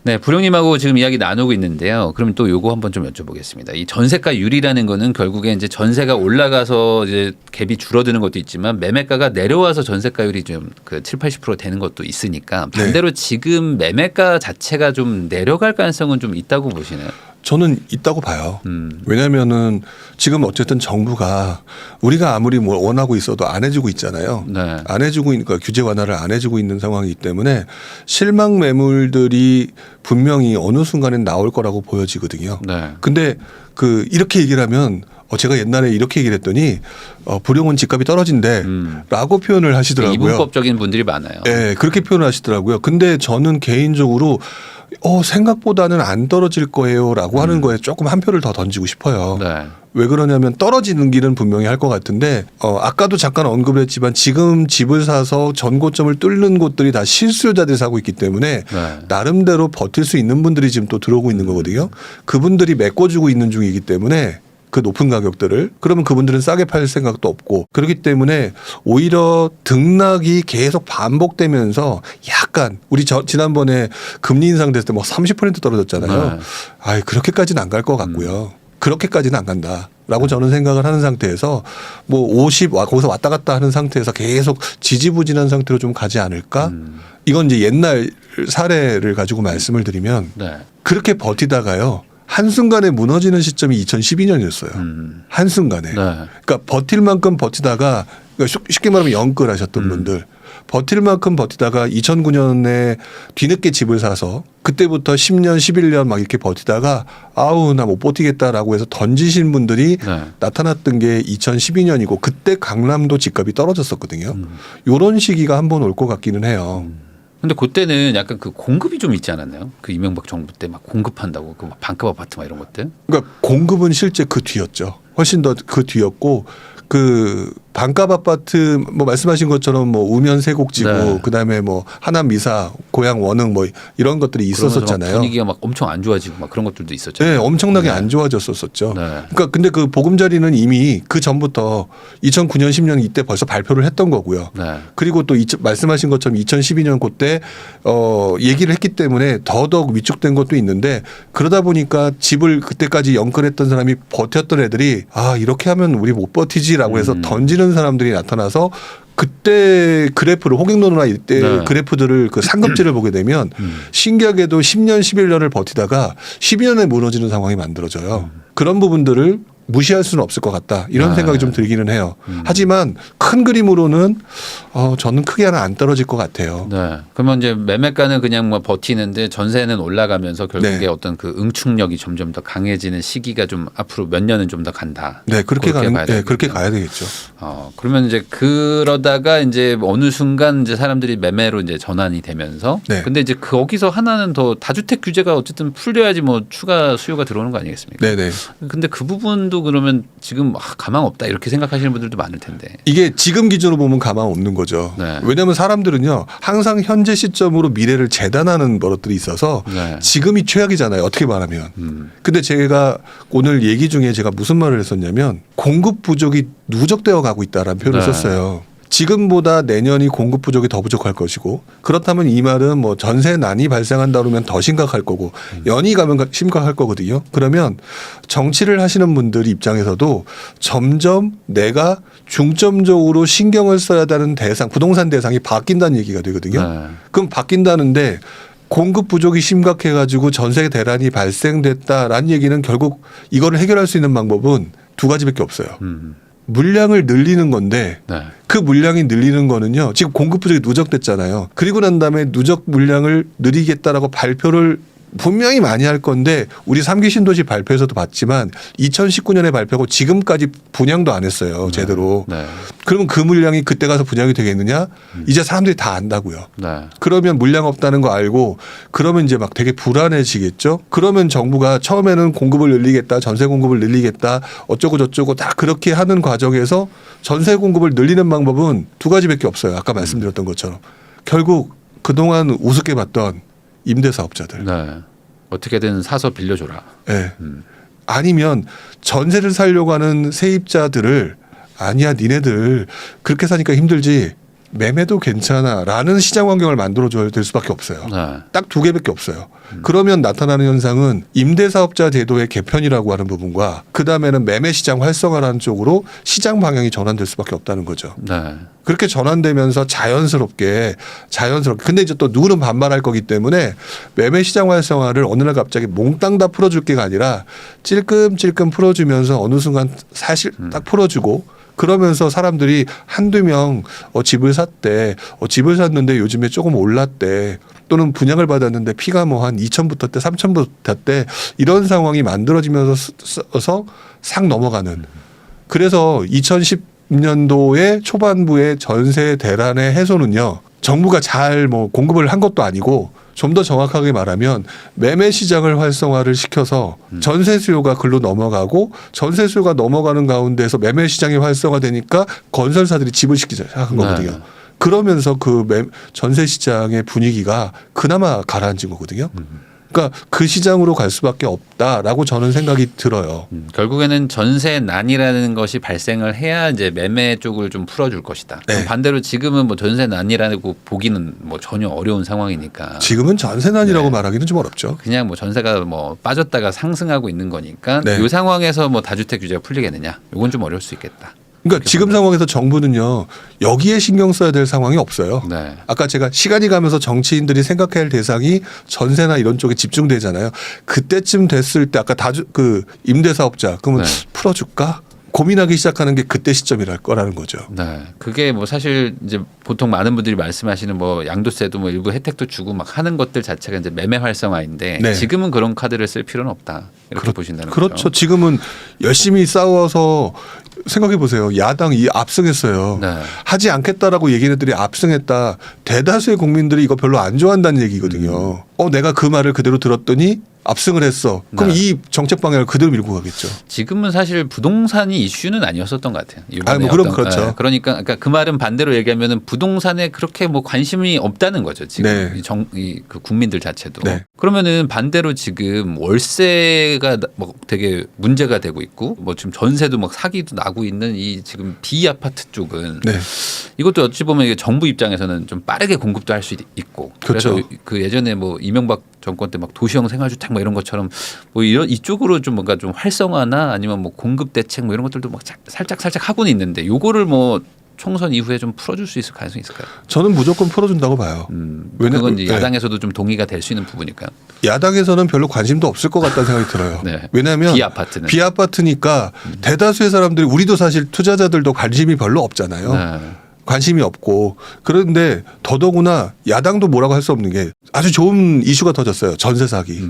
네, 부령님하고 지금 이야기 나누고 있는데요. 그럼 또 요거 한번 좀 여쭤보겠습니다. 이 전세가율이라는 거는 결국에 이제 전세가 올라가서 이제 갭이 줄어드는 것도 있지만 매매가가 내려와서 전세가율이 좀 그 7, 80% 되는 것도 있으니까 반대로 지금 매매가 자체가 좀 내려갈 가능성은 좀 있다고 보시나요? 저는 있다고 봐요. 왜냐하면은 지금 어쨌든 정부가 우리가 아무리 뭘 원하고 있어도 안 해주고 있잖아요. 네. 안 해주고 있으니까 규제 완화를 안 해주고 있는 상황이기 때문에 실망 매물들이 분명히 어느 순간엔 나올 거라고 보여지거든요. 네. 근데 이렇게 얘기를 하면 제가 옛날에 이렇게 얘기를 했더니 불용은 집값이 떨어진대라고 표현을 하시더라고요. 이분법적인 분들이 많아요. 네, 그렇게 표현을 하시더라고요. 근데 저는 개인적으로 생각보다는 안 떨어질 거예요라고 하는 거에 조금 한 표를 더 던지고 싶어요. 네. 왜 그러냐면 떨어지는 길은 분명히 할 것 같은데 아까도 잠깐 언급을 했지만 지금 집을 사서 전고점을 뚫는 곳들이 다 실수요자들이 사고 있기 때문에 네. 나름대로 버틸 수 있는 분들이 지금 또 들어오고 있는 거거든요. 그분들이 메꿔주고 있는 중이기 때문에 그 높은 가격들을 그러면 그분들은 싸게 팔 생각도 없고 그렇기 때문에 오히려 등락이 계속 반복되면서 약간 우리 지난번에 금리 인상 됐을 때 뭐 30% 떨어졌잖아요. 네. 그렇게까지는 안 갈 것 같고요. 그렇게까지는 안 간다라고 저는 생각을 하는 상태에서 뭐 50 거기서 왔다 갔다 하는 상태에서 계속 지지부진한 상태로 좀 가지 않을까? 이건 이제 옛날 사례를 가지고 말씀을 드리면 네. 그렇게 버티다가요. 한순간에 무너지는 시점이 2012년이었어요. 한순간에. 네. 그러니까 버틸 만큼 버티다가 그러니까 쉽게 말하면 영끌 하셨던 분들. 버틸 만큼 버티다가 2009년에 뒤늦게 집을 사서 그때부터 10년, 11년 막 이렇게 버티다가 나 못 버티겠다라고 해서 던지신 분들이 네. 나타났던 게 2012년이고 그때 강남도 집값이 떨어졌었거든요. 이런 시기가 한 번 올 것 같기는 해요. 근데 그때는 약간 그 공급이 좀 있지 않았나요? 그 이명박 정부 때 막 공급한다고 그 막 반값 아파트 막 이런 것들. 그러니까 공급은 실제 그 뒤였죠. 훨씬 더 그 뒤였고 반값 아파트 뭐 말씀하신 것처럼 뭐 우면 세곡지구 네. 그다음에 뭐 하남 미사 고양 원흥 뭐 이런 것들이 있었었잖아요. 분위기가 막 엄청 안 좋아지고 막 그런 것들도 있었잖아요. 네, 엄청나게 네. 안 좋아졌었죠. 네. 그러니까 근데 그 보금자리는 이미 그 전부터 2009년 10년 이때 벌써 발표를 했던 거고요. 네. 그리고 또 말씀하신 것처럼 2012년 그때 얘기를 했기 때문에 더더욱 위축된 것도 있는데 그러다 보니까 집을 그때까지 영끌했던 사람이 버텼던 애들이 이렇게 하면 우리 못 버티지라고 해서 던지는 사람들이 나타나서 그때 그래프를 호갱노노나 이때 네. 그래프들을 그 상급지를 보게 되면 신기하게도 10년 11년을 버티다가 12년에 무너지는 상황이 만들어져요. 그런 부분들을 무시할 수는 없을 것 같다. 이런 네. 생각이 좀 들기는 해요. 하지만 큰 그림으로는 저는 크게 하나 안 떨어질 것 같아요. 네. 그러면 이제 매매가는 그냥 뭐 버티는데 전세는 올라가면서 결국에 네. 어떤 그 응축력이 점점 더 강해지는 시기가 좀 앞으로 몇 년은 좀 더 간다. 네, 그렇게 봐야 그렇게 되겠네요. 가야 되겠죠. 그러면 이제 그러다가 이제 어느 순간 이제 사람들이 매매로 이제 전환이 되면서 네. 근데 이제 거기서 하나는 더 다주택 규제가 어쨌든 풀려야지 뭐 추가 수요가 들어오는 거 아니겠습니까? 네네. 근데 그 부분도 그러면 지금 가망 없다 이렇게 생각하시는 분들도 많을 텐데. 이게 지금 기준으로 보면 가망 없는 거죠. 네. 왜냐하면 사람들은요 항상 현재 시점으로 미래를 재단하는 버릇들이 있어서 네. 지금이 최악이잖아요. 어떻게 말하면. 근데 제가 오늘 얘기 중에 제가 무슨 말을 했었냐면 공급 부족이 누적되어 가고 있다라는 표현을 네. 썼어요. 지금보다 내년이 공급 부족이 더 부족할 것이고 그렇다면 이 말은 뭐 전세난이 발생한다 그러면 더 심각할 거고 연이 가면 심각할 거거든요. 그러면 정치를 하시는 분들 입장에서도 점점 내가 중점적으로 신경을 써야 되는 대상, 부동산 대상이 바뀐다는 얘기가 되거든요. 네. 그럼 바뀐다는데 공급 부족이 심각해가지고 전세 대란이 발생됐다라는 얘기는 결국 이거를 해결할 수 있는 방법은 두 가지밖에 없어요. 물량을 늘리는 건데 네. 그 물량이 늘리는 거는요. 지금 공급 부족이 누적됐잖아요. 그리고 난 다음에 누적 물량을 늘리겠다라고 발표를 분명히 많이 할 건데 우리 3기 신도시 발표에서도 봤지만 2019년에 발표하고 지금까지 분양도 안 했어요. 제대로. 네. 그러면 그 물량이 그때 가서 분양이 되겠느냐? 이제 사람들이 다 안다고요. 네. 그러면 물량 없다는 거 알고 그러면 이제 막 되게 불안해지겠죠. 그러면 정부가 처음에는 공급을 늘리겠다, 전세 공급을 늘리겠다, 어쩌고 저쩌고 다 그렇게 하는 과정에서 전세 공급을 늘리는 방법은 두 가지밖에 없어요. 아까 말씀드렸던 것처럼 결국 그동안 우습게 봤던 임대사업자들. 네. 어떻게든 사서 빌려줘라. 네. 아니면 전세를 살려고 하는 세입자들을 아니야 니네들 그렇게 사니까 힘들지 매매도 괜찮아라는 시장 환경을 만들어줘야 될 수밖에 없어요. 네. 딱 두 개밖에 없어요. 그러면 나타나는 현상은 임대사업자 제도의 개편이라고 하는 부분과 그다음에는 매매시장 활성화라는 쪽으로 시장 방향이 전환될 수밖에 없다는 거죠. 네. 그렇게 전환되면서 자연스럽게 근데 이제 또 누구는 반발할 거기 때문에 매매시장 활성화를 어느 날 갑자기 몽땅 다 풀어줄 게가 아니라 찔끔찔끔 풀어주면서 어느 순간 사실 딱 풀어주고 그러면서 사람들이 한두 명 집을 샀대. 집을 샀는데 요즘에 조금 올랐대. 또는 분양을 받았는데 피가 뭐 한 2천부터 때 3천부터 때 이런 상황이 만들어지면서 싹 넘어가는. 그래서 2010년도에 초반부의 전세 대란의 해소는요. 정부가 잘 뭐 공급을 한 것도 아니고 좀 더 정확하게 말하면 매매 시장을 활성화를 시켜서 전세 수요가 글로 넘어가고 전세 수요가 넘어가는 가운데서 매매 시장이 활성화되니까 건설사들이 집을 짓기 시작한 거거든요. 네. 그러면서 그 전세 시장의 분위기가 그나마 가라앉은 거거든요. 그러니까 그 시장으로 갈 수밖에 없다라고 저는 생각이 들어요. 결국에는 전세난이라는 것이 발생을 해야 이제 매매 쪽을 좀 풀어줄 것이다. 네. 반대로 지금은 뭐 전세난이라고 보기는 뭐 전혀 어려운 상황이니까. 지금은 전세난이라고 네. 말하기는 좀 어렵죠. 그냥 뭐 전세가 뭐 빠졌다가 상승하고 있는 거니까 네. 이 상황에서 뭐 다주택 규제가 풀리겠느냐? 이건 좀 어려울 수 있겠다. 그러니까 지금 상황에서 정부는요 여기에 신경 써야 될 상황이 없어요. 네. 아까 제가 시간이 가면서 정치인들이 생각해야 할 대상이 전세나 이런 쪽에 집중되잖아요. 그때쯤 됐을 때 아까 그 임대사업자 그러면 네. 풀어줄까? 고민하기 시작하는 게 그때 시점이랄 거라는 거죠. 네. 그게 뭐 사실 이제 보통 많은 분들이 말씀하시는 뭐 양도세도 뭐 일부 혜택도 주고 막 하는 것들 자체가 이제 매매 활성화인데 네. 지금은 그런 카드를 쓸 필요는 없다. 이렇게 보신다는 거죠. 그렇죠. 지금은 열심히 싸워서 생각해 보세요. 야당이 압승했어요. 네. 하지 않겠다라고 얘기는 애들이 압승했다. 대다수의 국민들이 이거 별로 안 좋아한다는 얘기거든요. 내가 그 말을 그대로 들었더니 압승을 했어. 그럼 네. 이 정책 방향을 그대로 밀고 가겠죠. 지금은 사실 부동산이 이슈는 아니었었던 것 같아요. 뭐 그럼 그렇죠. 그러니까 그 말은 반대로 얘기하면은 부동산에 그렇게 뭐 관심이 없다는 거죠. 지금 네. 그 국민들 자체도. 네. 그러면은 반대로 지금 월세가 뭐 되게 문제가 되고 있고 뭐 지금 전세도 막 사기도 나고 있는 이 지금 B 아파트 쪽은 네. 이것도 어찌 보면 이게 정부 입장에서는 좀 빠르게 공급도 할 수 있고 그래서 그렇죠. 그 예전에 뭐 이명박 정권 때 막 도시형 생활주택 뭐 이런 것처럼 뭐 이런 이쪽으로 좀 뭔가 좀 활성화나 아니면 뭐 공급 대책 뭐 이런 것들도 막 살짝 하고는 있는데 요거를 뭐 총선 이후에 좀 풀어줄 수 있을 가능성이 있을까요? 저는 무조건 풀어준다고 봐요. 그건 이제 네. 야당에서도 좀 동의가 될 수 있는 부분일까요? 야당에서는 별로 관심도 없을 것 같다는 생각이 들어요. 네. 왜냐하면 비아파트는. 비아파트니까 대다수의 사람들이 우리도 사실 투자자들도 관심이 별로 없잖아요. 네. 관심이 없고 그런데 더더구나 야당도 뭐라고 할 수 없는 게 아주 좋은 이슈가 터졌어요. 전세 사기.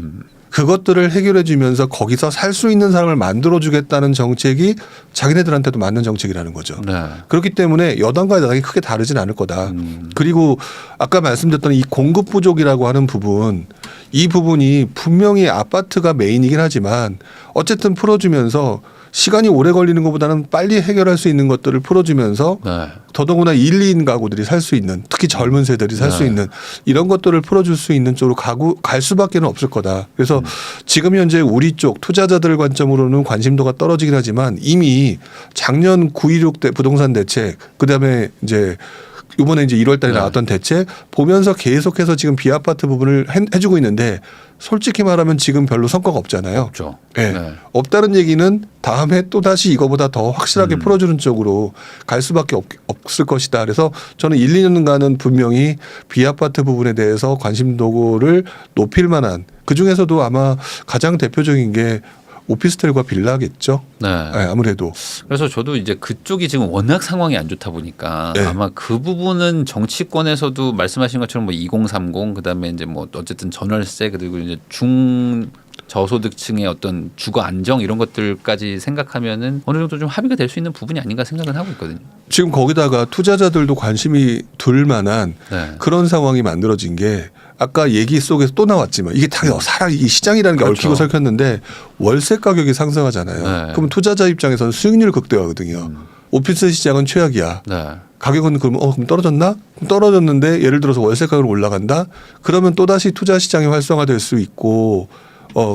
그것들을 해결해 주면서 거기서 살 수 있는 사람을 만들어 주겠다는 정책이 자기네들한테도 맞는 정책이라는 거죠. 네. 그렇기 때문에 여당과 야당이 크게 다르진 않을 거다. 그리고 아까 말씀드렸던 이 공급 부족이라고 하는 부분 이 부분이 분명히 아파트가 메인이긴 하지만 어쨌든 풀어주면서 시간이 오래 걸리는 것보다는 빨리 해결할 수 있는 것들을 풀어주면서 네. 더더구나 1, 2인 가구들이 살 수 있는 특히 젊은 세대들이 살 수 네. 있는 이런 것들을 풀어줄 수 있는 쪽으로 갈 수밖에는 없을 거다. 그래서 지금 현재 우리 쪽 투자자들 관점으로는 관심도가 떨어지긴 하지만 이미 작년 9.16 부동산 대책 그다음에 이제 이번에 이제 1월 달에 네. 나왔던 대책 보면서 계속해서 지금 비아파트 부분을 해주고 있는데 솔직히 말하면 지금 별로 성과가 없잖아요. 없죠. 네. 네. 없다는 얘기는 다음에 또 다시 이거보다 더 확실하게 풀어주는 쪽으로 갈 수밖에 없을 것이다. 그래서 저는 1, 2년간은 분명히 비아파트 부분에 대해서 관심도를 높일 만한 그중에서도 아마 가장 대표적인 게 오피스텔과 빌라겠죠. 네. 네, 아무래도. 그래서 저도 이제 그쪽이 지금 워낙 상황이 안 좋다 보니까 네. 아마 그 부분은 정치권에서도 말씀하신 것처럼 뭐 2030 그다음에 이제 뭐 어쨌든 전월세 그리고 이제 저소득층의 어떤 주거 안정 이런 것들까지 생각하면은 어느 정도 좀 합의가 될 수 있는 부분이 아닌가 생각은 하고 있거든요. 지금 거기다가 투자자들도 관심이 둘 만한 네. 그런 상황이 만들어진 게 아까 얘기 속에서 또 나왔지만 이게 다 사람 이 시장이라는 게 그렇죠. 얽히고 설켰는데 월세 가격이 상승하잖아요. 네. 그럼 투자자 입장에서는 수익률 극대화거든요. 오피스 시장은 최악이야. 네. 가격은 그럼 떨어졌나? 그럼 떨어졌는데 예를 들어서 월세 가격이 올라간다? 그러면 또다시 투자 시장이 활성화될 수 있고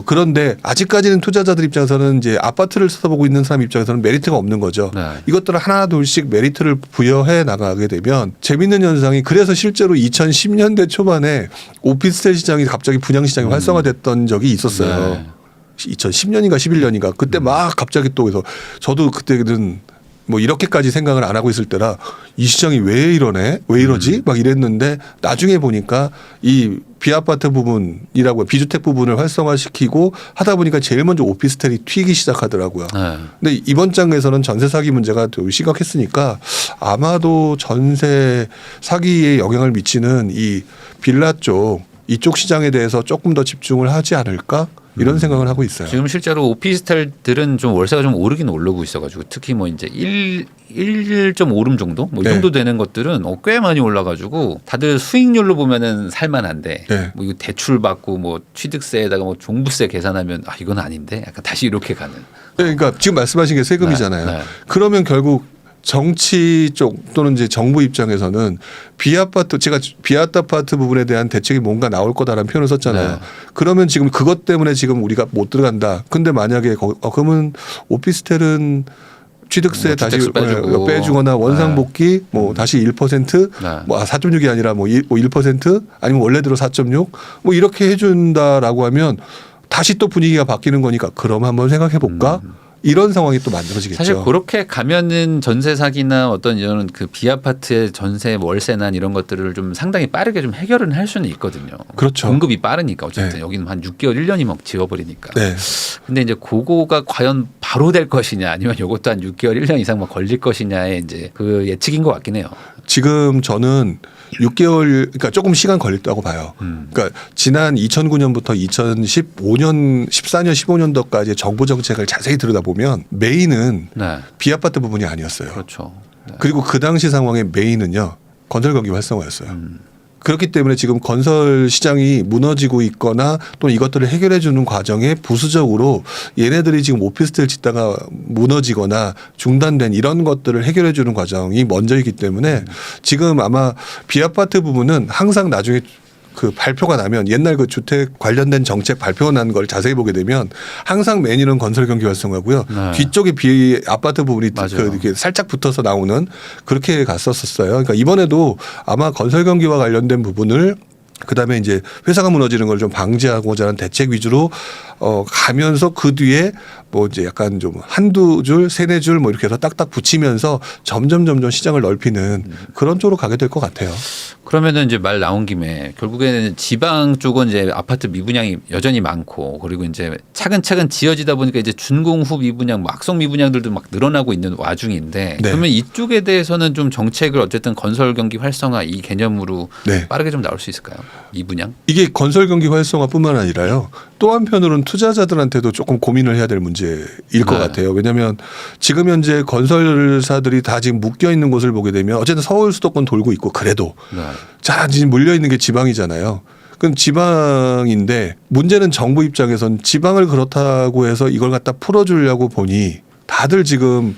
그런데 아직까지는 투자자들 입장에서는 이제 아파트를 쳐다보고 있는 사람 입장에서는 메리트가 없는 거죠. 네. 이것들을 하나 둘씩 메리트를 부여해 나가게 되면 재밌는 현상이 그래서 실제로 2010년대 초반에 오피스텔 시장이 갑자기 분양 시장이 활성화됐던 적이 있었어요. 네. 2010년인가 11년인가 그때 막 갑자기 또 그래서 저도 그때는 뭐 이렇게까지 생각을 안 하고 있을 때라 이 시장이 왜 이러네? 왜 이러지? 막 이랬는데 나중에 보니까 이 비아파트 부분이라고 비주택 부분을 활성화시키고 하다 보니까 제일 먼저 오피스텔이 튀기 시작하더라고요. 네. 근데 이번 장에서는 전세 사기 문제가 더 심각했으니까 아마도 전세 사기에 영향을 미치는 이 빌라 쪽 이쪽 시장에 대해서 조금 더 집중을 하지 않을까 이런 생각을 하고 있어요. 지금 실제로 오피스텔들은 좀 월세가 좀 오르긴 오르고 있어가지고 특히 뭐 이제 1.5름 정도 뭐 이 네. 정도 되는 것들은 꽤 많이 올라가지고 다들 수익률로 보면은 살만한데 네. 뭐 이거 대출 받고 뭐 취득세에다가 뭐 종부세 계산하면 이건 아닌데 약간 다시 이렇게 가는. 네, 그러니까 지금 말씀하신 게 세금이잖아요. 네, 네. 그러면 결국 정치 쪽 또는 이제 정부 입장에서는 비아파트 제가 비아파트 부분에 대한 대책이 뭔가 나올 거다라는 표현을 썼잖아요. 네. 그러면 지금 그것 때문에 지금 우리가 못 들어간다. 근데 만약에 그러면 오피스텔은 취득세 뭐 다시 주택수 빼주고. 빼주거나 원상복귀 뭐 다시 1% 네. 뭐 4.6이 아니라 뭐 1% 아니면 원래대로 4.6 뭐 이렇게 해준다라고 하면 다시 또 분위기가 바뀌는 거니까 그럼 한번 생각해 볼까? 이런 상황이 또 만들어지겠죠. 사실 그렇게 가면은 전세 사기나 어떤 이런 그 비아파트의 전세 월세난 이런 것들을 좀 상당히 빠르게 좀 해결은 할 수는 있거든요. 그렇죠. 공급이 빠르니까 어쨌든 네. 여기는 한 6개월 1년이 막 지워버리니까. 네. 근데 이제 그거가 과연 바로 될 것이냐 아니면 이것도 한 6개월 1년 이상 막 걸릴 것이냐의 이제 그 예측인 것 같긴 해요. 지금 저는 6개월 그러니까 조금 시간 걸렸다고 봐요. 그러니까 지난 2009년부터 2015년 14년 15년도까지 정부 정책을 자세히 들여다보면 메인은 네. 비아파트 부분이 아니었어요. 그렇죠. 네. 그리고 그 당시 상황의 메인은요. 건설 경기 활성화였어요. 그렇기 때문에 지금 건설 시장이 무너지고 있거나 또는 이것들을 해결해 주는 과정에 부수적으로 얘네들이 지금 오피스텔 짓다가 무너지거나 중단된 이런 것들을 해결해 주는 과정이 먼저이기 때문에 지금 아마 비아파트 부분은 항상 나중에 그 발표가 나면 옛날 그 주택 관련된 정책 발표가 난 걸 자세히 보게 되면 항상 메인은 건설 경기 활성화고요. 네. 뒤쪽에 비 아파트 부분이 맞아요. 그 이렇게 살짝 붙어서 나오는 그렇게 갔었어요. 그러니까 이번에도 아마 건설 경기와 관련된 부분을 그다음에 이제 회사가 무너지는 걸 좀 방지하고자 하는 대책 위주로 가면서 그 뒤에 뭐 이제 약간 좀 한두 줄, 세네 줄 뭐 이렇게 해서 딱딱 붙이면서 점점 시장을 넓히는 그런 쪽으로 가게 될 것 같아요. 그러면은 이제 말 나온 김에 결국에는 지방 쪽은 이제 아파트 미분양이 여전히 많고 그리고 이제 차근차근 지어지다 보니까 이제 준공후 미분양, 뭐 악성 미분양들도 막 늘어나고 있는 와중인데 네. 그러면 이쪽에 대해서는 좀 정책을 어쨌든 건설 경기 활성화 이 개념으로 네. 빠르게 좀 나올 수 있을까요? 미분양? 이게 건설 경기 활성화뿐만 아니라요. 또 한편으로는 투자자들한테도 조금 고민을 해야 될 문제일 것 네. 같아요. 왜냐하면 지금 현재 건설사들이 다 지금 묶여 있는 곳을 보게 되면 어쨌든 서울 수도권 돌고 있고 그래도 네. 자 지금 물려 있는 게 지방이잖아요. 그럼 지방인데 문제는 정부 입장에선 지방을 그렇다고 해서 이걸 갖다 풀어주려고 보니 다들 지금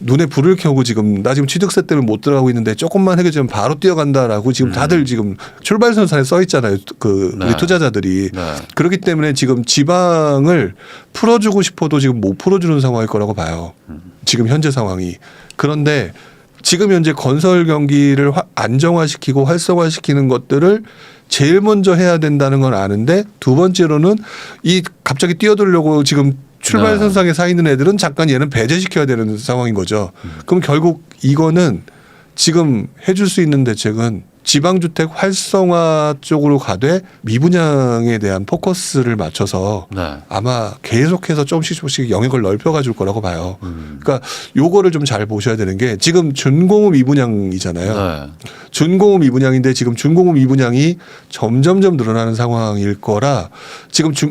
눈에 불을 켜고 지금 나 지금 취득세 때문에 못 들어가고 있는데 조금만 해결되면 바로 뛰어간다라고 지금 다들 지금 출발선상에 써 있잖아요. 그 네. 우리 투자자들이 네. 그렇기 때문에 지금 지방을 풀어주고 싶어도 지금 못 풀어주는 상황일 거라고 봐요. 지금 현재 상황이. 그런데 지금 현재 건설 경기를 안정화시키고 활성화시키는 것들을 제일 먼저 해야 된다는 건 아는데 두 번째로는 이 갑자기 뛰어들려고 지금 출발선상에 서 있는 애들은 잠깐 얘는 배제시켜야 되는 상황인 거죠. 그럼 결국 이거는 지금 해줄 수 있는 대책은 지방주택 활성화 쪽으로 가되 미분양에 대한 포커스를 맞춰서 네. 아마 계속해서 조금씩 영역을 넓혀가 줄 거라고 봐요. 그러니까 요거를 좀 잘 보셔야 되는 게 지금 준공업 미분양이잖아요. 네. 준공업 미분양인데 지금 준공업 미분양이 점점점 늘어나는 상황일 거라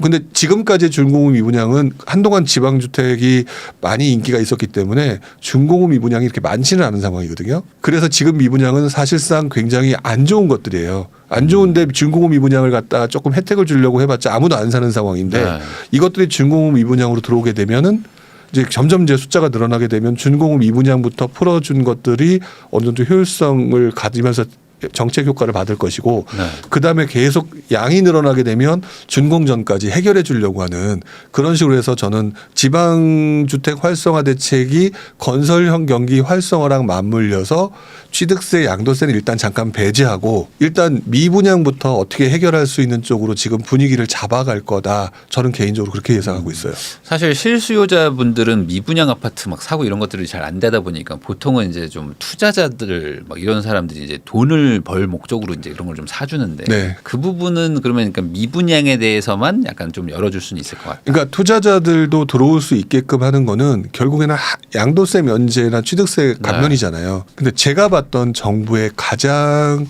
근데 지금까지 준공업 미분양은 한동안 지방주택이 많이 인기가 있었기 때문에 준공업 미분양이 이렇게 많지는 않은 상황이거든요. 그래서 지금 미분양은 사실상 굉장히 안 좋은 것들이에요. 안 좋은데 준공업 미분양을 갖다 조금 혜택을 주려고 해봤자 아무도 안 사는 상황인데 네. 이것들이 준공업 미분양으로 들어오게 되면은 이제 점점 이제 숫자가 늘어나게 되면 준공업 미분양부터 풀어준 것들이 어느 정도 효율성을 가지면서 정책 효과를 받을 것이고 네. 그다음에 계속 양이 늘어나게 되면 준공전까지 해결해 주려고 하는 그런 식으로 해서 저는 지방주택 활성화 대책이 건설형 경기 활성화랑 맞물려서 취득세 양도세는 일단 잠깐 배제하고 일단 미분양부터 어떻게 해결할 수 있는 쪽으로 지금 분위기를 잡아갈 거다. 저는 개인적으로 그렇게 예상하고 있어요. 사실 실수요자분들은 미분양 아파트 막 사고 이런 것들이 잘 안 되다 보니까 보통은 이제 좀 투자자들 막 이런 사람들이 이제 돈을 벌 목적으로 이제 이런 걸 좀 사주는데 네. 그 부분은 그러면 그러니까 미분양에 대해서만 약간 좀 열어줄 수는 있을 것 같아요. 그러니까 투자자들도 들어올 수 있게끔 하는 거는 결국에는 양도세 면제나 취득세 감면이잖아요. 근데 제가 봤던 정부의 가장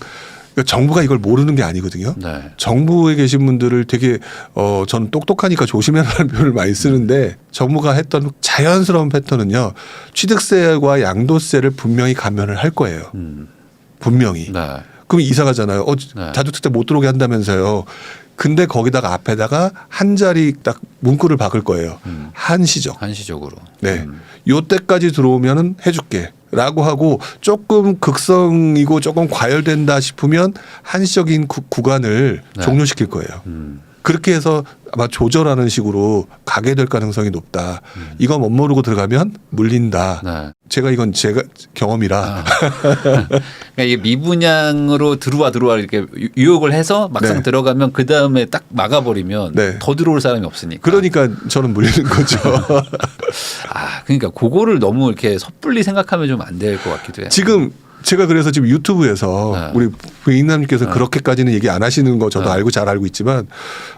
그러니까 정부가 이걸 모르는 게 아니거든요. 네. 정부에 계신 분들을 되게 저는 똑똑하니까 조심해라는 표현을 많이 쓰는데 정부가 했던 자연스러운 패턴은요. 취득세와 양도세를 분명히 감면을 할 거예요. 분명히. 네. 그럼 이사 가잖아요. 네. 다주택자 못 들어오게 한다면서요. 근데 거기다가 앞에다가 한 자리 딱 문구를 박을 거예요. 한시적. 한시적으로. 네. 요때까지 들어오면은 해줄게. 라고 하고 조금 극성이고 조금 과열된다 싶으면 한시적인 구간을 네. 종료시킬 거예요. 그렇게 해서 아마 조절하는 식으로 가게 될 가능성이 높다. 이거 못 모르고 들어가면 물린다. 네. 제가 경험이라. 그러니까 이게 미분양으로 들어와 이렇게 유혹을 해서 막상 네. 들어가면 그 다음에 딱 막아버리면 네. 더 들어올 사람이 없으니까. 그러니까 저는 물리는 거죠. 그러니까 그거를 너무 이렇게 섣불리 생각하면 좀 안 될 것 같기도 해요. 지금 제가 그래서 지금 유튜브에서 네. 우리 부인남님께서 그렇게까지는 얘기 안 하시는 거 저도 네. 잘 알고 있지만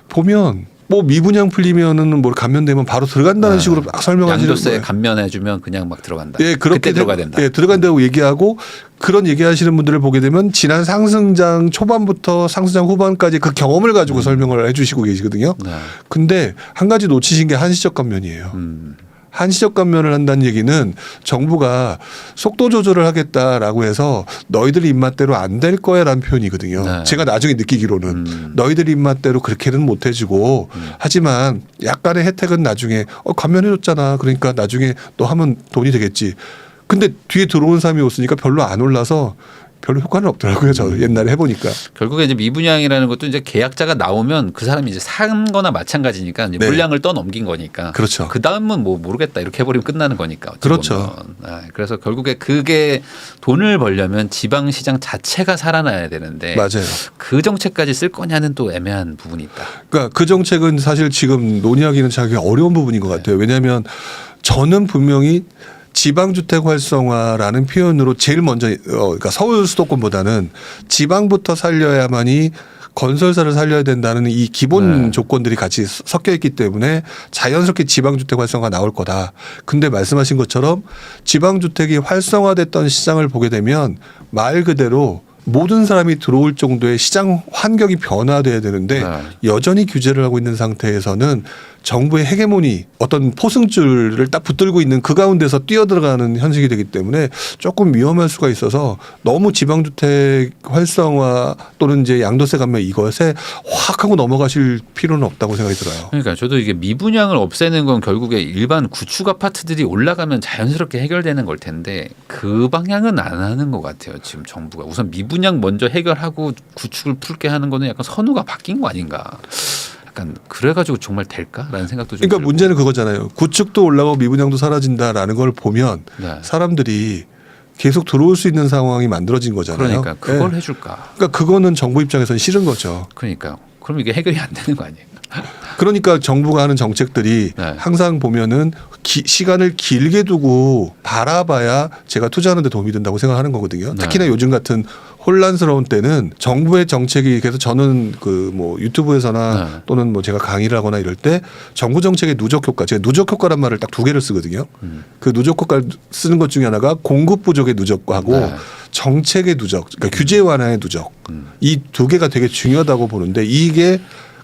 보면 뭐 미분양 풀리면은 뭐 감면되면 바로 들어간다는 식으로 막 설명하시는 양도세 거예요. 감면해주면 그냥 막 들어간다. 예, 그렇게 그때 들어가야 된다. 예, 들어간다고 얘기하고 그런 얘기하시는 분들을 보게 되면 지난 상승장 초반부터 상승장 후반까지 그 경험을 가지고 설명을 해주시고 계시거든요. 네. 근데 한 가지 놓치신 게 한시적 감면이에요. 한시적 감면을 한다는 얘기는 정부가 속도 조절을 하겠다라고 해서 너희들 입맛대로 안 될 거야라는 표현이거든요. 네. 제가 나중에 느끼기로는 너희들 입맛대로 그렇게는 못 해주고 하지만 약간의 혜택은 나중에 감면해줬잖아. 그러니까 나중에 너 하면 돈이 되겠지. 근데 뒤에 들어온 사람이 없으니까 별로 안 올라서 별로 효과는 없더라고요. 저 옛날에 해보니까. 결국에 이제 미분양이라는 것도 이제 계약자가 나오면 그 사람이 이제 산 거나 마찬가지니까 이제 네. 물량을 떠넘긴 거니까. 그렇죠. 그 다음은 뭐 모르겠다 이렇게 해버리면 끝나는 거니까. 어찌 그렇죠. 보면. 그래서 결국에 그게 돈을 벌려면 지방시장 자체가 살아나야 되는데. 맞아요. 그 정책까지 쓸 거냐는 또 애매한 부분이 있다. 그러니까 그 정책은 사실 지금 논의하기는 자기 어려운 부분인 것 같아요. 왜냐하면 저는 분명히 지방주택 활성화라는 표현으로 제일 먼저 그러니까 서울 수도권보다는 지방부터 살려야만이 건설사를 살려야 된다는 이 기본 조건들이 같이 섞여 있기 때문에 자연스럽게 지방주택 활성화가 나올 거다. 근데 말씀하신 것처럼 지방주택이 활성화됐던 시장을 보게 되면 말 그대로 모든 사람이 들어올 정도의 시장 환경이 변화돼야 되는데 여전히 규제를 하고 있는 상태에서는 정부의 헤게모니 어떤 포승줄을 딱 붙들고 있는 그 가운데서 뛰어들어가는 현실이 되기 때문에 조금 위험할 수가 있어서 너무 지방주택 활성화 또는 이제 양도세 감면 이것에 확 하고 넘어가실 필요는 없다고 생각이 들어요. 그러니까 저도 이게 미분양을 없애는 건 결국에 일반 구축 아파트들이 올라가면 자연스럽게 해결되는 걸 텐데 그 방향은 안 하는 것 같아요. 지금 정부가 우선 미분양 먼저 해결하고 구축을 풀게 하는 거는 약간 선호가 바뀐 거 아닌가. 약간 그래가지고 정말 될까라는 생각도 좀. 그러니까 들고. 문제는 그거잖아요. 구축도 올라가고 미분양도 사라진다라는 걸 보면 네. 사람들이 계속 들어올 수 있는 상황이 만들어진 거잖아요. 그러니까 그걸 네. 해줄까. 그러니까 그거는 정부 입장에서는 싫은 거죠. 그러니까 그럼 이게 해결이 안 되는 거 아니에요? 그러니까 정부가 하는 정책들이 네. 항상 보면은 시간을 길게 두고 바라봐야 제가 투자하는 데 도움이 된다고 생각하는 거거든요. 네. 특히나 요즘 같은 혼란스러운 때는 정부의 정책이 그래서 저는 그 뭐 유튜브에서나 또는 뭐 제가 강의를 하거나 이럴 때 정부 정책의 누적 효과, 제가 누적 효과란 말을 딱 두 개를 쓰거든요. 그 누적 효과를 쓰는 것 중에 하나가 공급 부족의 누적하고 정책의 누적, 그러니까 규제 완화의 누적. 이 두 개가 되게 중요하다고 보는데 이게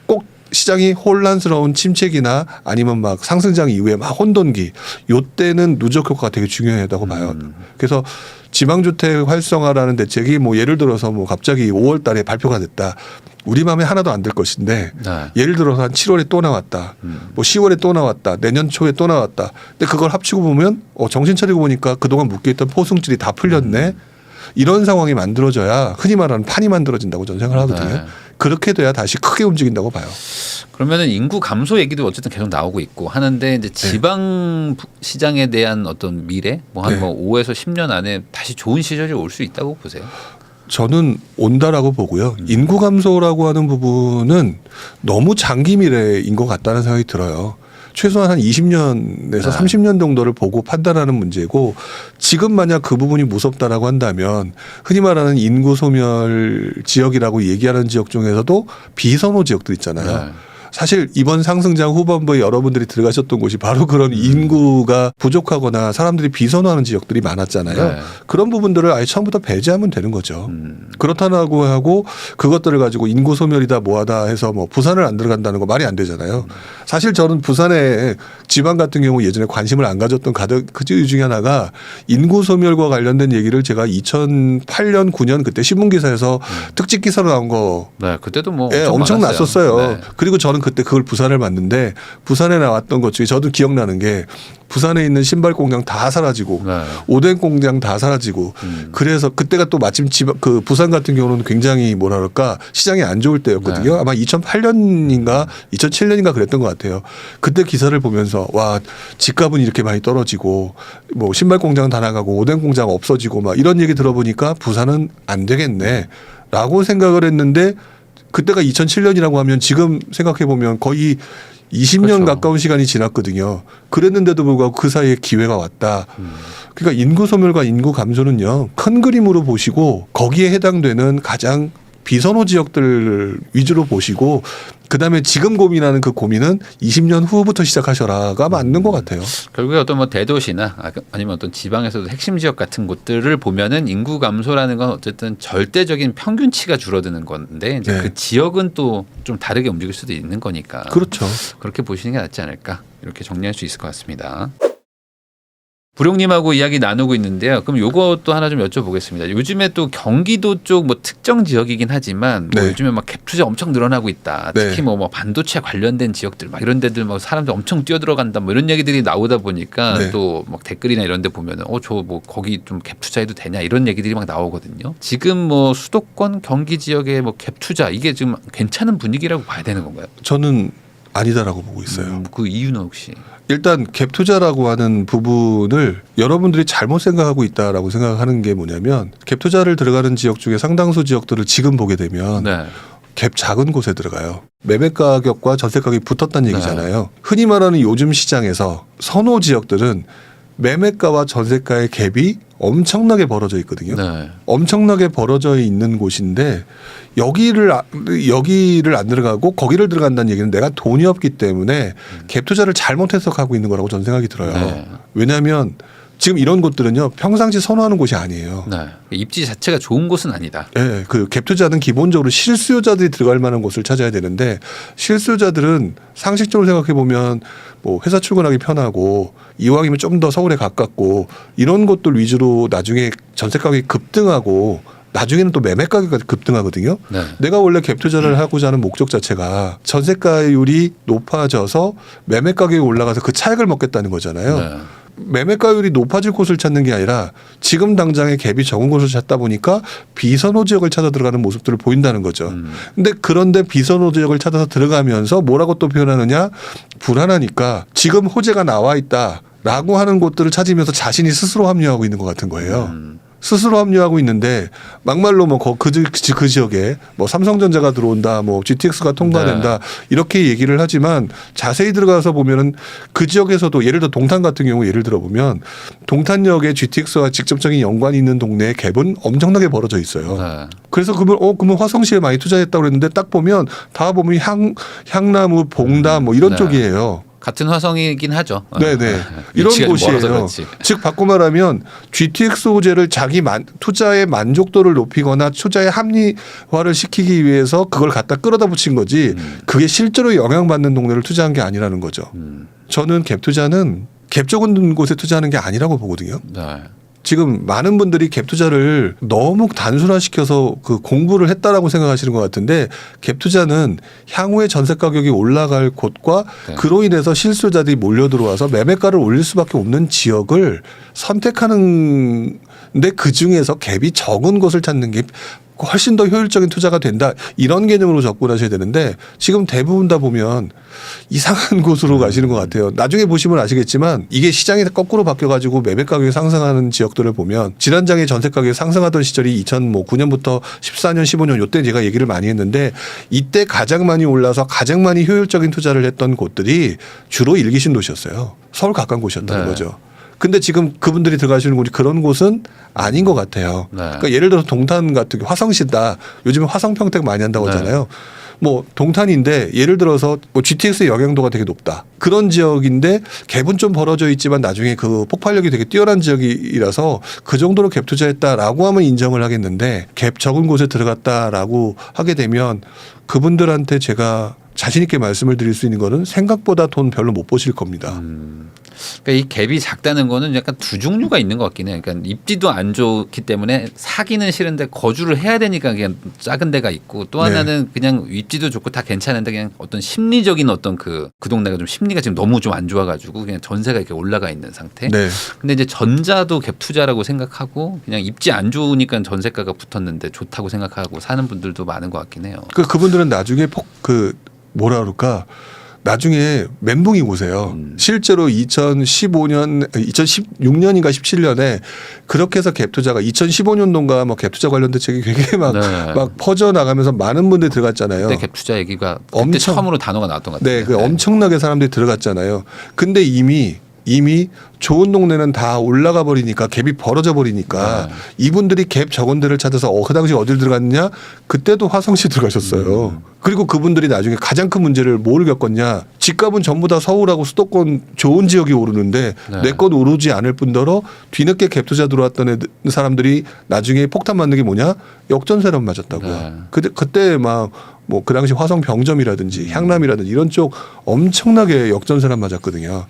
꼭 시장이 혼란스러운 침체기나 아니면 막 상승장 이후에 막 혼돈기 요때는 누적 효과가 되게 중요하다고 봐요. 그래서 지방주택 활성화라는 대책이 뭐 예를 들어서 뭐 갑자기 5월 달에 발표가 됐다. 우리 마음에 하나도 안 들 것인데 예를 들어서 한 7월에 또 나왔다. 뭐 10월에 또 나왔다. 내년 초에 또 나왔다. 근데 그걸 합치고 보면 정신 차리고 보니까 그동안 묶여있던 포승줄이 다 풀렸네. 이런 상황이 만들어져야 흔히 말하는 판이 만들어진다고 저는 생각을 하거든요. 그렇게 돼야 다시 크게 움직인다고 봐요. 그러면은 인구 감소 얘기도 어쨌든 계속 나오고 있고 하는데 이제 지방 시장에 대한 어떤 미래 뭐 한 뭐 5에서 10년 안에 다시 좋은 시절이 올 수 있다고 보세요? 저는 온다라고 보고요. 인구 감소라고 하는 부분은 너무 장기 미래인 것 같다는 생각이 들어요. 최소한 한 20년에서 30년 정도를 보고 판단하는 문제고 지금 만약 그 부분이 무섭다라고 한다면 흔히 말하는 인구 소멸 지역이라고 얘기하는 지역 중에서도 비선호 지역들 있잖아요. 사실 이번 상승장 후반부에 여러분들이 들어가셨던 곳이 바로 그런 인구가 부족하거나 사람들이 비선호하는 지역들이 많았잖아요. 그런 부분들을 아예 처음부터 배제하면 되는 거죠. 그렇다고 하고 그것들을 가지고 인구 소멸이다 뭐하다 해서 뭐 부산을 안 들어간다는 거 말이 안 되잖아요. 사실 저는 부산에 지방 같은 경우 예전에 관심을 안 가졌던 그 이유 중에 하나가 인구 소멸과 관련된 얘기를 제가 2008년 9년 그때 신문기사에서 특집 기사로 나온 거 그때도 뭐 엄청 났었어요. 그리고 저는 그때 그걸 부산을 봤는데 부산에 나왔던 것 중에 저도 기억나는 게 부산에 있는 신발 공장 다 사라지고 오뎅 공장 다 사라지고 그래서 그때가 또 마침 그 부산 같은 경우는 굉장히 뭐랄까 시장이 안 좋을 때였거든요. 아마 2008년인가 2007년인가 그랬던 것 같아요. 그때 기사를 보면서 와 집값은 이렇게 많이 떨어지고 뭐 신발 공장 다 나가고 오뎅 공장 없어지고 막 이런 얘기 들어보니까 부산은 안 되겠네라고 생각을 했는데 그때가 2007년이라고 하면 지금 생각해 보면 거의 20년 가까운 시간이 지났거든요. 그랬는데도 불구하고 그 사이에 기회가 왔다. 그러니까 인구 소멸과 인구 감소는요. 큰 그림으로 보시고 거기에 해당되는 가장 비선호 지역들 위주로 보시고 그다음에 지금 고민하는 그 고민은 20년 후부터 시작하셔라가 맞는 것 같아요. 결국에 어떤 뭐 대도시나 아니면 어떤 지방에서도 핵심 지역 같은 곳들을 보면은 인구 감소라는 건 어쨌든 절대적인 평균치가 줄어드는 건데 이제 그 지역은 또 좀 다르게 움직일 수도 있는 거니까. 그렇죠. 그렇게 보시는 게 낫지 않을까 이렇게 정리할 수 있을 것 같습니다. 부룡님하고 이야기 나누고 있는데요. 그럼 요것도 하나 좀 여쭤보겠습니다. 요즘에 또 경기도 쪽 뭐 특정 지역이긴 하지만 뭐 요즘에 막 갭 투자 엄청 늘어나고 있다. 특히 뭐 반도체 관련된 지역들 막 이런 데들 막 사람들 엄청 뛰어들어간다 뭐 이런 얘기들이 나오다 보니까 또 막 댓글이나 이런 데 보면은 저 뭐 거기 좀 갭 투자해도 되냐 이런 얘기들이 막 나오거든요. 지금 뭐 수도권 경기 지역의 뭐 갭 투자 이게 지금 괜찮은 분위기라고 봐야 되는 건가요? 저는 아니다라고 보고 있어요. 그 이유는 혹시? 일단 갭 투자라고 하는 부분을 여러분들이 잘못 생각하고 있다라고 생각하는 게 뭐냐면 갭 투자를 들어가는 지역 중에 상당수 지역들을 지금 보게 되면 갭 작은 곳에 들어가요. 매매 가격과 전세 가격이 붙었다는 얘기잖아요. 흔히 말하는 요즘 시장에서 선호 지역들은 매매가와 전세가의 갭이 엄청나게 벌어져 있거든요. 엄청나게 벌어져 있는 곳인데 여기를 안 들어가고 거기를 들어간다는 얘기는 내가 돈이 없기 때문에 갭 투자를 잘못 해석하고 있는 거라고 저는 생각이 들어요. 왜냐하면 지금 이런 곳들은요 평상시 선호하는 곳이 아니에요. 입지 자체가 좋은 곳은 아니다. 네, 그 갭 투자는 기본적으로 실수요자들이 들어갈 만한 곳을 찾아야 되는데 실수요자들은 상식적으로 생각해 보면 뭐 회사 출근하기 편하고 이왕이면 좀 더 서울에 가깝고 이런 곳들 위주로 나중에 전세 가격이 급등하고 나중에는 또 매매 가격까지 급등하거든요. 내가 원래 갭 투자를 하고자 하는 목적 자체가 전세가율이 높아져서 매매 가격이 올라가서 그 차익을 먹겠다는 거잖아요. 매매가율이 높아질 곳을 찾는 게 아니라 지금 당장의 갭이 적은 곳을 찾다 보니까 비선호 지역을 찾아 들어가는 모습들을 보인다는 거죠. 그런데 비선호 지역을 찾아서 들어가면서 뭐라고 또 표현하느냐 불안하니까 지금 호재가 나와 있다라고 하는 곳들을 찾으면서 자신이 스스로 합리화하고 있는 것 같은 거예요. 스스로 합류하고 있는데 막말로 뭐 그 지역에 뭐 삼성전자가 들어온다, 뭐 GTX가 통과된다 이렇게 얘기를 하지만 자세히 들어가서 보면은 그 지역에서도 예를 들어 동탄 같은 경우 예를 들어 보면 동탄역에 GTX와 직접적인 연관이 있는 동네에 갭은 엄청나게 벌어져 있어요. 네. 그래서 그러면 화성시에 많이 투자했다고 그랬는데 딱 보면 다 보면 향나무, 봉담 뭐 이런 네. 쪽이에요. 같은 화성이긴 하죠. 네네. 이런 위치가 좀 멀어서 곳이에요. 그렇지. 즉 바꿔 말하면 GTX 호재를 자기 투자의 만족도를 높이거나 투자의 합리화를 시키기 위해서 그걸 갖다 끌어다 붙인 거지 그게 실제로 영향받는 동네를 투자한 게 아니라는 거죠. 저는 갭 투자는 갭 적은 곳에 투자하는 게 아니라고 보거든요. 네. 지금 많은 분들이 갭 투자를 너무 단순화시켜서 그 공부를 했다라고 생각하시는 것 같은데 갭 투자는 향후에 전세 가격이 올라갈 곳과 네. 그로 인해서 실수요자들이 몰려 들어와서 매매가를 올릴 수밖에 없는 지역을 선택하는 데 그 중에서 갭이 적은 곳을 찾는 게 훨씬 더 효율적인 투자가 된다. 이런 개념으로 접근하셔야 되는데 지금 대부분 다 보면 이상한 곳으로 가시는 것 같아요. 나중에 보시면 아시겠지만 이게 시장이 거꾸로 바뀌어가지고 매매 가격이 상승하는 지역들을 보면 지난장에 전세 가격이 상승하던 시절이 2009년부터 14년, 15년 이때 제가 얘기를 많이 했는데 이때 가장 많이 올라서 가장 많이 효율적인 투자를 했던 곳들이 주로 일기신 도시였어요. 서울 가까운 곳이었다는 네. 거죠. 근데 지금 그분들이 들어가시는 곳이 그런 곳은 아닌 것 같아요. 네. 그러니까 예를 들어서 동탄 같은 경우 화성시다. 요즘에 화성평택 많이 한다고 하잖아요. 뭐 동탄인데 예를 들어서 뭐 GTX의 영향도가 되게 높다. 그런 지역인데 갭은 좀 벌어져 있지만 나중에 그 폭발력이 되게 뛰어난 지역이라서 그 정도로 갭 투자했다라고 하면 인정을 하겠는데 갭 적은 곳에 들어갔다라고 하게 되면 그분들한테 제가 자신 있게 말씀을 드릴 수 있는 거는 생각보다 돈 별로 못 버실 겁니다. 그러니까 이 갭이 작다는 거는 약간 두 종류가 있는 것 같긴 해요. 그러니까 입지도 안 좋기 때문에 사기는 싫은데 거주를 해야 되니까 그냥 작은 데가 있고 또 하나는 그냥 입지도 좋고 다 괜찮은데 그냥 어떤 심리적인 어떤 그 동네가 좀 심리가 지금 너무 좀 안 좋아가지고 그냥 전세가 이렇게 올라가 있는 상태. 네. 근데 이제 전자도 갭 투자라고 생각하고 그냥 입지 안 좋으니까 전세가가 붙었는데 좋다고 생각하고 사는 분들도 많은 것 같긴 해요. 그분들은 나중에 뭐라 그럴까? 나중에 멘붕이 오세요. 실제로 2016년인가 17년에 그렇게 해서 갭 투자가 2015년도인가 뭐 갭 투자 관련 대책이 굉장히 막 퍼져 나가면서 많은 분들이 들어갔잖아요. 그때 갭 투자 얘기가 그때 엄청 처음으로 단어가 나왔던 것 같아요. 네, 그 엄청나게 사람들이 들어갔잖아요. 근데 이미 좋은 동네는 다 올라가 버리니까 갭이 벌어져 버리니까 이분들이 갭 적은 데를 찾아서 그 당시 어딜 들어갔느냐? 그때도 화성시 들어가셨어요. 그리고 그분들이 나중에 가장 큰 문제를 뭘 겪었냐? 집값은 전부 다 서울하고 수도권 좋은 지역이 오르는데 내 건 오르지 않을 뿐더러 뒤늦게 갭 투자 들어왔던 사람들이 나중에 폭탄 맞는 게 뭐냐? 역전세로 맞았다고요. 그때 막 뭐 그 당시 화성 병점이라든지 향남이라든지 이런 쪽 엄청나게 역전세를 맞았거든요.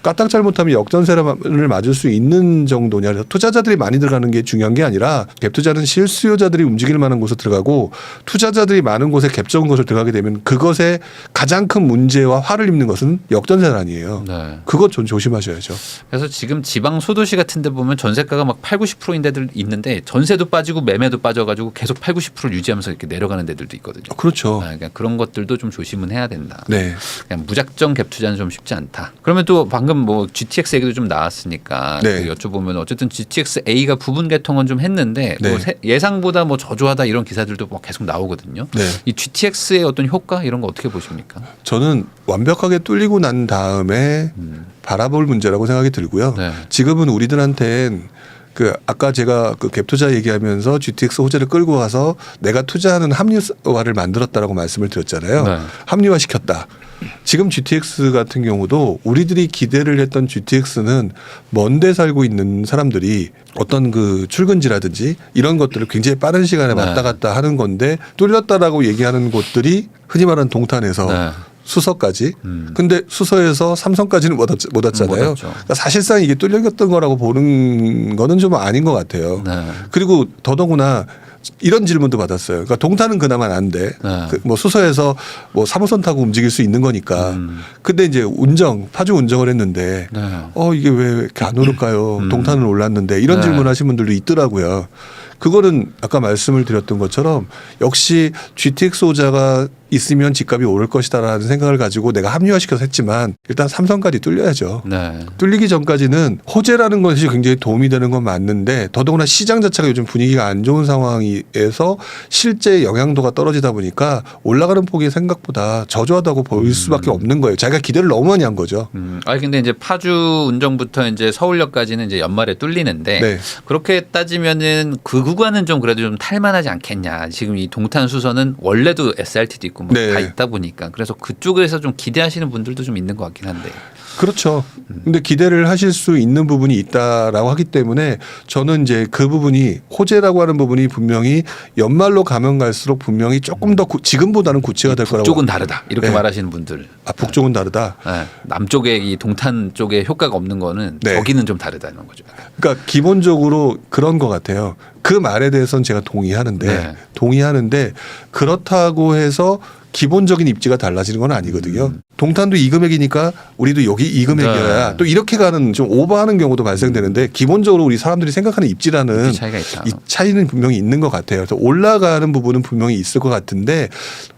까딱 잘못하면 역전세를 맞을 수 있는 정도냐. 그래서 투자자들이 많이 들어가는 게 중요한 게 아니라 갭 투자는 실수요자들이 움직일 만한 곳에 들어가고 투자자들이 많은 곳에 갭 적은 곳을 들어가게 되면 그것에 가장 큰 문제와 화를 입는 것은 역전세는 아니에요. 네. 그것 좀 조심하셔야죠. 그래서 지금 지방 소도시 같은 데 보면 전세가가 막 8, 90%인 데들 있는데 전세도 빠지고 매매도 빠져가지고 계속 8, 90%를 유지하면서 이렇게 내려가는 데들도 있거든요. 그렇죠. 그러니까 그런 것들도 좀 조심은 해야 된다. 네. 그냥 무작정 갭 투자는 좀 쉽지 않다. 그러면 또 방금 뭐 GTX 얘기도 좀 나왔으니까 네. 여쭤보면 어쨌든 GTX A가 부분 개통은 좀 했는데 네. 뭐 예상보다 뭐 저조하다 이런 기사들도 뭐 계속 나오거든요. 네. 이 GTX의 어떤 효과 이런 거 어떻게 보십니까? 저는 완벽하게 뚫리고 난 다음에 바라볼 문제라고 생각이 들고요. 네. 지금은 우리들한텐 아까 제가 갭 투자 얘기하면서 GTX 호재를 끌고 가서 내가 투자하는 합리화를 만들었다라고 말씀을 드렸잖아요. 네. 합리화시켰다. 지금 GTX 같은 경우도 우리들이 기대를 했던 GTX는 먼데 살고 있는 사람들이 어떤 그 출근지라든지 이런 것들을 굉장히 빠른 시간에 왔다 갔다 하는 건데 뚫렸다라고 얘기하는 곳들이 흔히 말하는 동탄에서 네. 수서까지. 근데 수서에서 삼성까지는 못 왔잖아요. 왔죠. 그러니까 사실상 이게 뚫렸던 거라고 보는 거는 좀 아닌 것 같아요. 네. 그리고 더더구나 이런 질문도 받았어요. 그러니까 동탄은 그나마 난데 뭐 수서에서 뭐 3호선 타고 움직일 수 있는 거니까. 근데 이제 파주 운정을 했는데 이게 왜 이렇게 안 오를까요? 동탄은 올랐는데 이런 질문하신 분들도 있더라고요. 그거는 아까 말씀을 드렸던 것처럼 역시 GTX 호재가 있으면 집값이 오를 것이다라는 생각을 가지고 내가 합리화시켜서 했지만 일단 삼성까지 뚫려야죠. 네. 뚫리기 전까지는 호재라는 것이 굉장히 도움이 되는 건 맞는데 더더구나 시장 자체가 요즘 분위기가 안 좋은 상황에서 실제 영향도가 떨어지다 보니까 올라가는 폭이 생각보다 저조하다고 보일 수밖에 없는 거예요. 자기가 기대를 너무 많이 한 거죠. 아니 근데 이제 파주 운정부터 이제 서울역까지는 이제 연말에 뚫리는데 네. 그렇게 따지면은 그 구간은 좀 그래도 좀 탈만하지 않겠냐. 지금 이 동탄 수서는 원래도 SRT도 있고 뭐 다 네. 있다 보니까 그래서 그쪽에서 좀 기대하시는 분들도 좀 있는 것 같긴 한데. 그렇죠. 근데 기대를 하실 수 있는 부분이 있다라고 하기 때문에 저는 이제 그 부분이 호재라고 하는 부분이 분명히 연말로 가면 갈수록 분명히 조금 더 지금보다는 구체가 될 거라고. 북쪽은 다르다 이렇게 네. 말하시는 분들. 북쪽은 다르다. 네. 남쪽에 이 동탄 쪽에 효과가 없는 거는 네. 여기는 좀 다르다는 거죠. 그러니까 기본적으로 그런 것 같아요. 그 말에 대해서는 제가 동의하는데 네. 그렇다고 해서 기본적인 입지가 달라지는 건 아니거든요. 동탄도 이 금액이니까 우리도 여기 이 금액이어야 네. 또 이렇게 가는 좀 오버하는 경우도 발생되는데 기본적으로 우리 사람들이 생각하는 입지라는 그 차이가 있다. 이 차이는 분명히 있는 것 같아요. 그래서 올라가는 부분은 분명히 있을 것 같은데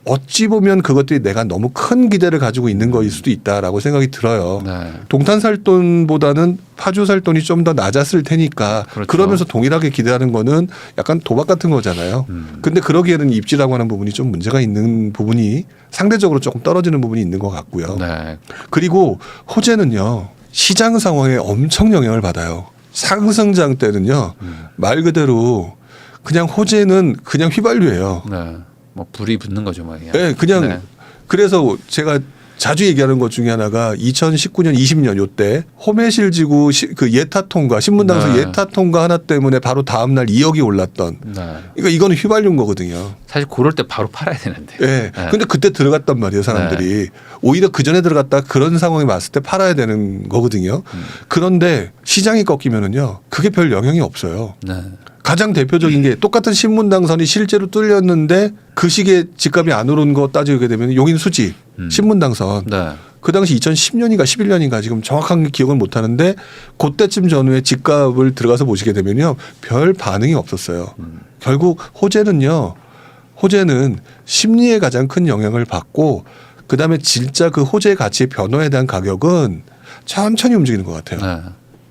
어찌 보면 그것들이 내가 너무 큰 기대를 가지고 있는 거일 수도 있다라고 생각이 들어요. 네. 동탄 살 돈보다는 파주 살 돈이 좀 더 낮았을 테니까 그렇죠. 그러면서 동일하게 기대하는 거는 약간 도박 같은 거잖아요. 근데 그러기에는 입지라고 하는 부분이 좀 문제가 있는 부분이 상대적으로 조금 떨어지는 부분이 있는 것 같고요. 네. 그리고 호재는요. 시장 상황에 엄청 영향을 받아요. 상승장 때는요. 말 그대로 그냥 호재는 그냥 휘발유예요. 네. 뭐 불이 붙는 거죠, 뭐 그냥. 네, 그냥 네. 그래서 제가 자주 얘기하는 것 중에 하나가 2019년, 20년 요때 호매실지구 그 예타 통과 신문당서 네. 예타 통과 하나 때문에 바로 다음 날 2억이 올랐던. 네. 그러니까 이거는 휘발유인 거거든요. 사실 그럴 때 바로 팔아야 되는데. 예. 네. 근데 그때 들어갔단 말이에요, 사람들이. 오히려 그 전에 들어갔다 그런 상황이 왔을 때 팔아야 되는 거거든요. 그런데 시장이 꺾이면은요, 그게 별 영향이 없어요. 네. 가장 대표적인 게 똑같은 신문당선이 실제로 뚫렸는데 그 시기에 집값이 안 오른 거 따지게 되면 용인 수지 신문당선 네. 그 당시 2010년인가 11년인가 지금 정확한 기억은 못 하는데 그때쯤 전후에 집값을 들어가서 보시게 되면요 별 반응이 없었어요. 결국 호재는 심리에 가장 큰 영향을 받고 그다음에 진짜 그 호재의 가치의 변화에 대한 가격은 천천히 움직이는 것 같아요. 네.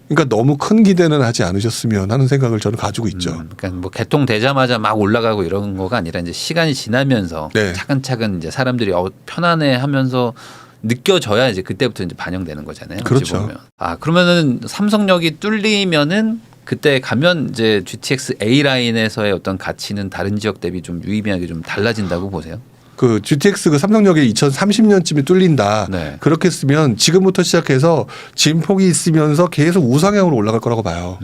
그러니까 너무 큰 기대는 하지 않으셨으면 하는 생각을 저는 가지고 있죠. 그러니까 뭐 개통되자마자 막 올라가고 이런 거가 아니라 이제 시간이 지나면서 네. 차근차근 이제 사람들이 편안해하면서 느껴져야 이제 그때부터 이제 반영되는 거잖아요. 어찌 그렇죠. 보면. 아 그러면은 삼성역이 뚫리면은 그때 가면 이제 GTX A 라인에서의 어떤 가치는 다른 지역 대비 좀 유의미하게 좀 달라진다고 보세요. 그 GTX 그 삼성역에 2030년쯤에 뚫린다. 네. 그렇게 쓰면 지금부터 시작해서 진폭이 있으면서 계속 우상향으로 올라갈 거라고 봐요.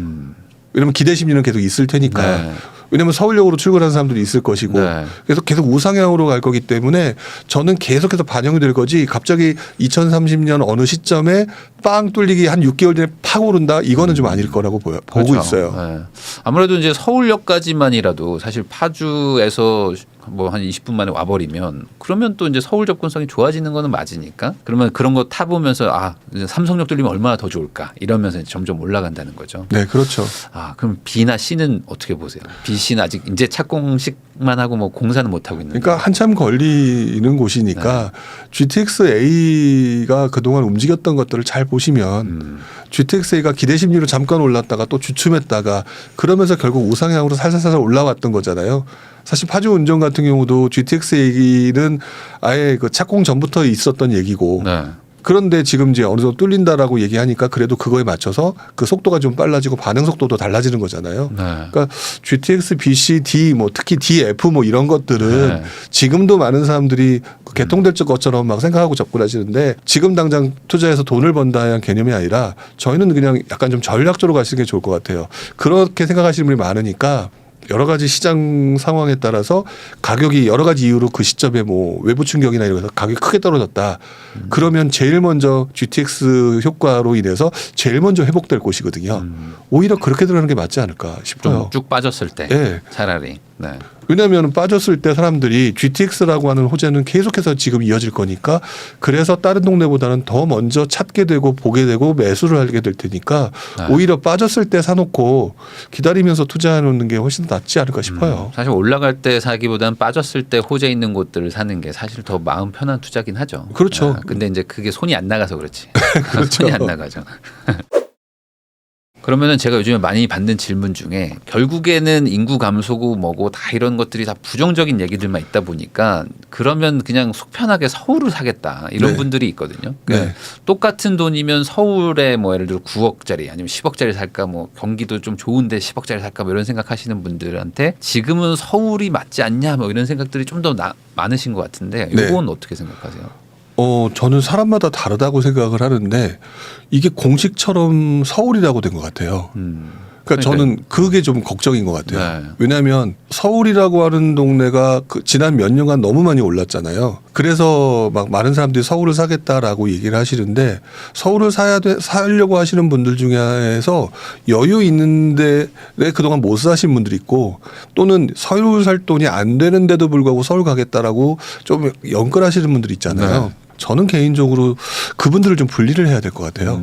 왜냐면 기대 심리는 계속 있을 테니까. 네. 왜냐면 서울역으로 출근하는 사람들이 있을 것이고 네. 그래서 계속 우상향으로 갈 거기 때문에 저는 계속해서 반영이 될 거지 갑자기 2030년 어느 시점에 빵 뚫리기 한 6개월 전에 팍 오른다 이거는 좀 아닐 거라고 보고 그렇죠. 있어요. 네. 아무래도 이제 서울역까지만이라도 사실 파주에서 뭐 한 20분 만에 와버리면 그러면 또 이제 서울 접근성이 좋아지는 거는 맞으니까 그러면 그런 거 타보면서 아 이제 삼성역 뚫리면 얼마나 더 좋을까 이러면서 이제 점점 올라간다는 거죠. 네, 그렇죠. 아 그럼 B나 C는 어떻게 보세요? B, C는 아직 이제 착공식만 하고 뭐 공사는 못 하고 있는데. 그러니까 한참 걸리는 곳이니까 GTX A가 그동안 움직였던 것들을 잘 보시면 GTX A가 기대 심리로 잠깐 올랐다가 또 주춤했다가 그러면서 결국 우상향으로 살살살살 올라왔던 거잖아요. 사실 파주 운전 같은 경우도 GTX A는 아예 그 착공 전부터 있었던 얘기고 네. 그런데 지금 이제 어느 정도 뚫린다라고 얘기하니까 그래도 그거에 맞춰서 그 속도가 좀 빨라지고 반응 속도도 달라지는 거잖아요. 네. 그러니까 GTX, BC, D 뭐 특히 DF 뭐 이런 것들은 네. 지금도 많은 사람들이 개통될 것처럼 막 생각하고 접근하시는데 지금 당장 투자해서 돈을 번다는 개념이 아니라 저희는 그냥 약간 좀 전략적으로 가시는 게 좋을 것 같아요. 그렇게 생각하시는 분이 많으니까 여러 가지 시장 상황에 따라서 가격이 여러 가지 이유로 그 시점에 뭐 외부 충격이나 이런 거서 가격이 크게 떨어졌다. 그러면 제일 먼저 GTX 효과로 인해서 제일 먼저 회복될 곳이거든요. 오히려 그렇게 들어가는 게 맞지 않을까 싶어요. 좀 쭉 빠졌을 때 네. 차라리. 네. 왜냐하면 빠졌을 때 사람들이 GTX라고 하는 호재는 계속해서 지금 이어질 거니까 그래서 다른 동네보다는 더 먼저 찾게 되고 보게 되고 매수를 하게 될 테니까 오히려 빠졌을 때 사놓고 기다리면서 투자해놓는 게 훨씬 더 낫지 않을까 싶어요. 사실 올라갈 때 사기보다는 빠졌을 때 호재 있는 곳들을 사는 게 사실 더 마음 편한 투자긴 하죠. 그렇죠. 근데 이제 그게 손이 안 나가서 그렇지. 그렇죠. 손이 안 나가죠. 그러면은 제가 요즘에 많이 받는 질문 중에 결국에는 인구 감소고 뭐고 다 이런 것들이 다 부정적인 얘기들만 있다 보니까 그러면 그냥 속 편하게 서울을 사겠다 이런 네. 분들이 있거든요. 그러니까 네. 똑같은 돈이면 서울에 뭐 예를 들어 9억짜리 아니면 10억짜리 살까 뭐 경기도 좀 좋은데 10억짜리 살까 뭐 이런 생각하시는 분들한테 지금은 서울이 맞지 않냐 뭐 이런 생각들이 좀 더 많으신 것 같은데 이건 어떻게 생각하세요? 저는 사람마다 다르다고 생각을 하는데 이게 공식처럼 서울이라고 된 것 같아요. 그러니까 저는 그게 좀 걱정인 것 같아요. 네. 왜냐하면 서울이라고 하는 동네가 지난 몇 년간 너무 많이 올랐잖아요. 그래서 막 많은 사람들이 서울을 사겠다라고 얘기를 하시는데 서울을 사려고 하시는 분들 중에서 여유 있는데 왜 그동안 못 사신 분들이 있고 또는 서울 살 돈이 안 되는데도 불구하고 서울 가겠다라고 좀 연끌하시는 분들이 있잖아요. 네. 저는 개인적으로 그분들을 좀 분리를 해야 될 것 같아요.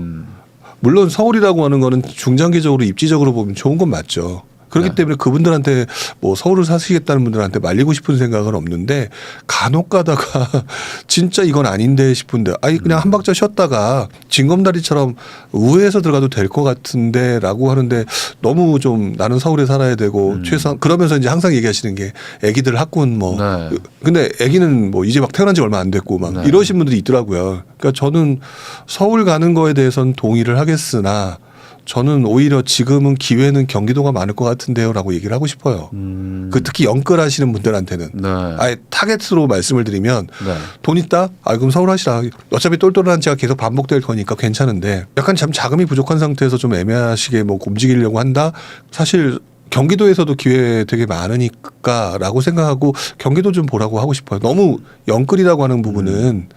물론 서울이라고 하는 거는 중장기적으로 입지적으로 보면 좋은 건 맞죠. 그렇기 네. 때문에 그분들한테 뭐 서울을 사시겠다는 분들한테 말리고 싶은 생각은 없는데 간혹 가다가 진짜 이건 아닌데 싶은데 아니 그냥 한 박자 쉬었다가 징검다리처럼 우회해서 들어가도 될 것 같은데 라고 하는데 너무 좀 나는 서울에 살아야 되고 최소한 그러면서 이제 항상 얘기하시는 게 애기들 학군 뭐 네. 근데 애기는 뭐 이제 막 태어난 지 얼마 안 됐고 막 네. 이러신 분들이 있더라고요. 그러니까 저는 서울 가는 거에 대해서는 동의를 하겠으나 저는 오히려 지금은 기회는 경기도가 많을 것 같은데요라고 얘기를 하고 싶어요. 그 특히 연끌하시는 분들한테는 네. 아예 타겟으로 말씀을 드리면 네. 돈 있다? 아 그럼 서울 하시라. 어차피 똘똘한 제가 계속 반복될 거니까 괜찮은데 약간 참 자금이 부족한 상태에서 좀 애매하시게 뭐 움직이려고 한다? 사실 경기도에서도 기회 되게 많으니까라고 생각하고 경기도 좀 보라고 하고 싶어요. 너무 연끌이라고 하는 부분은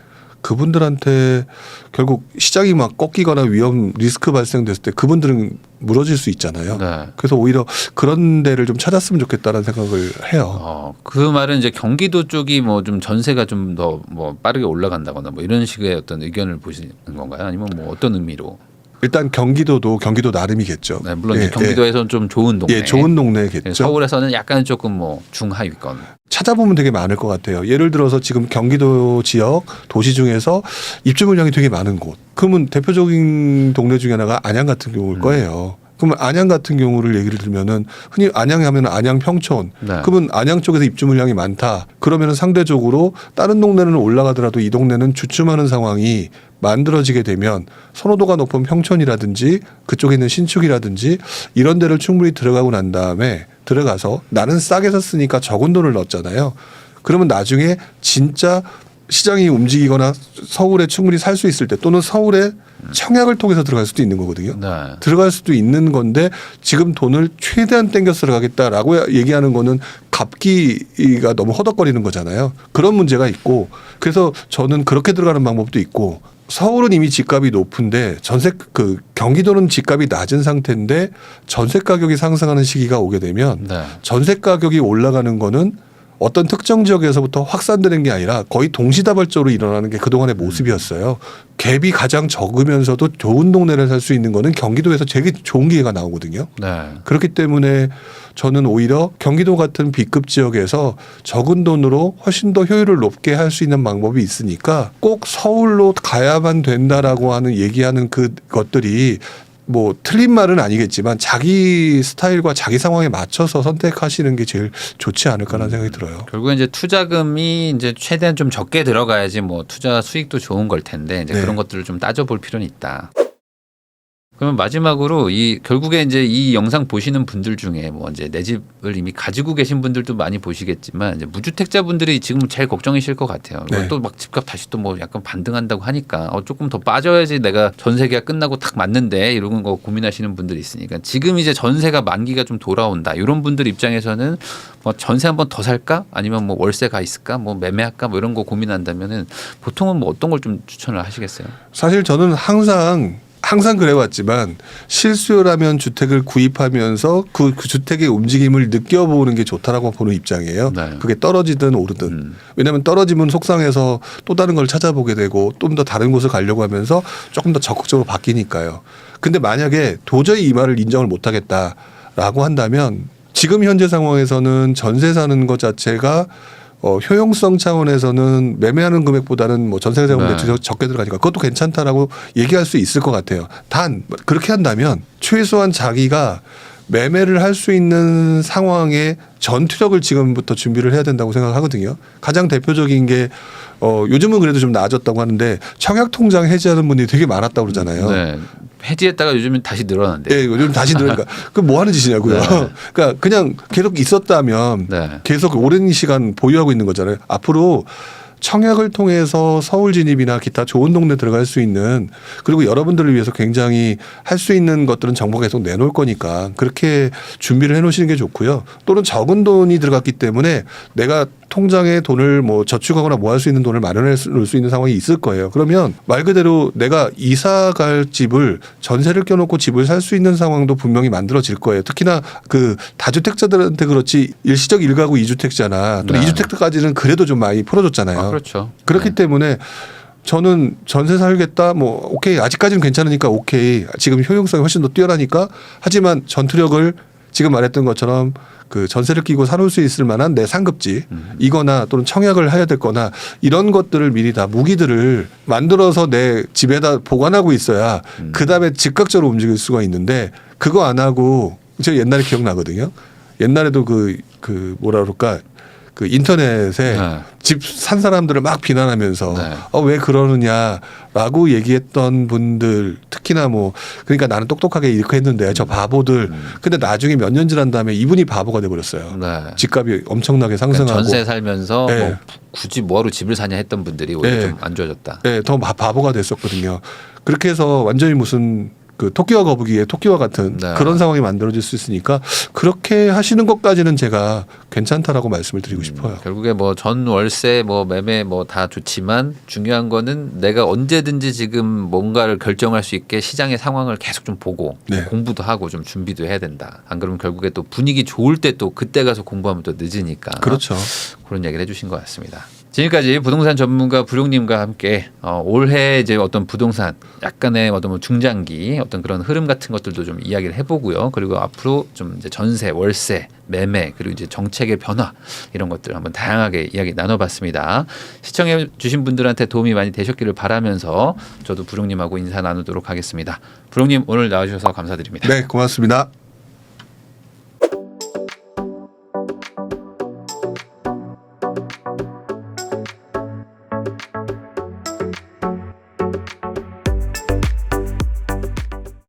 그분들한테 결국 시장이 막 꺾이거나 위험 리스크 발생됐을 때 그분들은 무너질 수 있잖아요. 네. 그래서 오히려 그런 데를 좀 찾았으면 좋겠다는 생각을 해요. 그 말은 이제 경기도 쪽이 뭐 좀 전세가 좀 더 뭐 빠르게 올라간다거나 뭐 이런 식의 어떤 의견을 보시는 건가요? 아니면 뭐 어떤 의미로? 일단 경기도도 경기도 나름이겠죠. 네, 물론 예, 이제 경기도에서는 좀 좋은 동네. 예, 좋은 동네겠죠. 서울에서는 약간 조금 뭐 중하위권. 찾아보면 되게 많을 것 같아요. 예를 들어서 지금 경기도 지역 도시 중에서 입주 물량이 되게 많은 곳. 그러면 대표적인 동네 중에 하나가 안양 같은 경우일 거예요. 그러면 안양 같은 경우를 얘기를 들면은 흔히 안양 하면 안양 평촌. 네. 그러면 안양 쪽에서 입주 물량이 많다. 그러면은 상대적으로 다른 동네는 올라가더라도 이 동네는 주춤하는 상황이 만들어지게 되면 선호도가 높은 평촌이라든지 그쪽에 있는 신축이라든지 이런 데를 충분히 들어가고 난 다음에 들어가서 나는 싸게 샀으니까 적은 돈을 넣었잖아요. 그러면 나중에 진짜 시장이 움직이거나 서울에 충분히 살 수 있을 때 또는 서울에 청약을 통해서 들어갈 수도 있는 거거든요. 네. 들어갈 수도 있는 건데 지금 돈을 최대한 땡겨서 들어가겠다라고 얘기하는 거는 갚기가 너무 허덕거리는 거잖아요. 그런 문제가 있고 그래서 저는 그렇게 들어가는 방법도 있고 서울은 이미 집값이 높은데 경기도는 집값이 낮은 상태인데 전세 가격이 상승하는 시기가 오게 되면 네. 전세 가격이 올라가는 거는 어떤 특정 지역에서부터 확산되는 게 아니라 거의 동시다발적으로 일어나는 게 그동안의 모습이었어요. 갭이 가장 적으면서도 좋은 동네를 살 수 있는 거는 경기도에서 되게 좋은 기회가 나오거든요. 네. 그렇기 때문에 저는 오히려 경기도 같은 B급 지역에서 적은 돈으로 훨씬 더 효율을 높게 할 수 있는 방법이 있으니까 꼭 서울로 가야만 된다라고 하는 얘기하는 그것들이 뭐 틀린 말은 아니겠지만 자기 스타일과 자기 상황에 맞춰서 선택하시는 게 제일 좋지 않을까라는 생각이 들어요. 결국엔 이제 투자금이 이제 최대한 좀 적게 들어가야지 뭐 투자 수익도 좋은 걸 텐데 이제 네. 그런 것들을 좀 따져볼 필요는 있다. 그러면 마지막으로 결국에 이제 이 영상 보시는 분들 중에 뭐 이제 내 집을 이미 가지고 계신 분들도 많이 보시겠지만 이제 무주택자 분들이 지금 제일 걱정이실 것 같아요. 네. 또 막 집값 다시 또 뭐 약간 반등한다고 하니까 조금 더 빠져야지 내가 전세가 끝나고 딱 맞는데 이런 거 고민하시는 분들이 있으니까 지금 이제 전세가 만기가 좀 돌아온다. 이런 분들 입장에서는 뭐 전세 한 번 더 살까? 아니면 뭐 월세가 있을까? 뭐 매매할까? 뭐 이런 거 고민한다면은 보통은 뭐 어떤 걸 좀 추천을 하시겠어요? 사실 저는 항상 항상 그래왔지만 실수요라면 주택을 구입하면서 그 주택의 움직임을 느껴보는 게 좋다라고 보는 입장이에요. 네. 그게 떨어지든 오르든. 왜냐하면 떨어지면 속상해서 또 다른 걸 찾아보게 되고 좀 더 다른 곳을 가려고 하면서 조금 더 적극적으로 바뀌니까요. 근데 만약에 도저히 이 말을 인정을 못하겠다라고 한다면 지금 현재 상황에서는 전세 사는 것 자체가 효용성 차원에서는 매매하는 금액보다는 뭐 전세자금 네. 대출이 적게 들어가니까 그것도 괜찮다라고 얘기할 수 있을 것 같아요. 단 그렇게 한다면 최소한 자기가 매매를 할 수 있는 상황에 전투력을 지금부터 준비를 해야 된다고 생각하거든요. 가장 대표적인 게 요즘은 그래도 좀 나아졌다고 하는데 청약통장 해지하는 분들이 되게 많다고 그러잖아요. 네. 해지했다가 요즘은 다시 늘어난대요. 예, 요즘 다시 늘으니까 그 뭐 하는 짓이냐고요. 네. 그러니까 그냥 계속 있었다면 네. 계속 오랜 시간 보유하고 있는 거잖아요. 앞으로 청약을 통해서 서울 진입이나 기타 좋은 동네 들어갈 수 있는 그리고 여러분들을 위해서 굉장히 할 수 있는 것들은 정보가 계속 내놓을 거니까 그렇게 준비를 해 놓으시는 게 좋고요. 또는 적은 돈이 들어갔기 때문에 내가 통장에 돈을 뭐 저축하거나 뭐 할 수 있는 돈을 마련해 놓을 수 있는 상황이 있을 거예요. 그러면 말 그대로 내가 이사 갈 집을 전세를 껴놓고 집을 살 수 있는 상황도 분명히 만들어질 거예요. 특히나 그 다주택자들한테 그렇지 일시적 1가구 2주택자나 또 네. 2주택까지는 그래도 좀 많이 풀어줬잖아요. 아, 그렇죠. 그렇기 네. 때문에 저는 전세 살겠다 뭐 오케이 아직까지는 괜찮으니까 오케이 지금 효용성이 훨씬 더 뛰어나니까 하지만 전투력을 지금 말했던 것처럼 그 전세를 끼고 사놓을 수 있을 만한 내 상급지 이거나 또는 청약을 해야 됐거나 이런 것들을 미리 다 무기들을 만들어서 내 집에다 보관하고 있어야 그다음에 즉각적으로 움직일 수가 있는데 그거 안 하고 제가 옛날에 기억나거든요. 옛날에도 그 뭐라 그럴까 그 인터넷에 네. 집 산 사람들을 막 비난하면서 네. 왜 그러느냐라고 얘기했던 분들 특히나 뭐 그러니까 나는 똑똑하게 이렇게 했는데 저 바보들 근데 나중에 몇 년 지난 다음에 이분이 바보가 돼버렸어요. 네. 집값이 엄청나게 그러니까 상승하고 전세 살면서 네. 뭐 굳이 뭐하러 집을 사냐 했던 분들이 오히려 네. 좀 안 좋아졌다. 네, 더 바보가 됐었거든요. 그렇게 해서 완전히 무슨 그 토끼와 거북이의 토끼와 같은 네. 그런 상황이 만들어질 수 있으니까 그렇게 하시는 것까지는 제가 괜찮다라고 말씀을 드리고 싶어요. 결국에 뭐 전 월세 뭐 매매 뭐 다 좋지만 중요한 거는 내가 언제든지 지금 뭔가를 결정할 수 있게 시장의 상황을 계속 좀 보고 네. 공부도 하고 좀 준비도 해야 된다. 안 그러면 결국에 또 분위기 좋을 때 또 그때 가서 공부하면 또 늦으니까. 그렇죠. 그런 얘기를 해주신 것 같습니다. 지금까지 부동산 전문가 부룡님과 함께 올해 이제 어떤 부동산 약간의 어떤 뭐 중장기 어떤 그런 흐름 같은 것들도 좀 이야기를 해보고요. 그리고 앞으로 좀 이제 전세, 월세, 매매 그리고 이제 정책의 변화 이런 것들 한번 다양하게 이야기 나눠봤습니다. 시청해 주신 분들한테 도움이 많이 되셨기를 바라면서 저도 부룡님하고 인사 나누도록 하겠습니다. 부룡님 오늘 나와주셔서 감사드립니다. 네, 고맙습니다.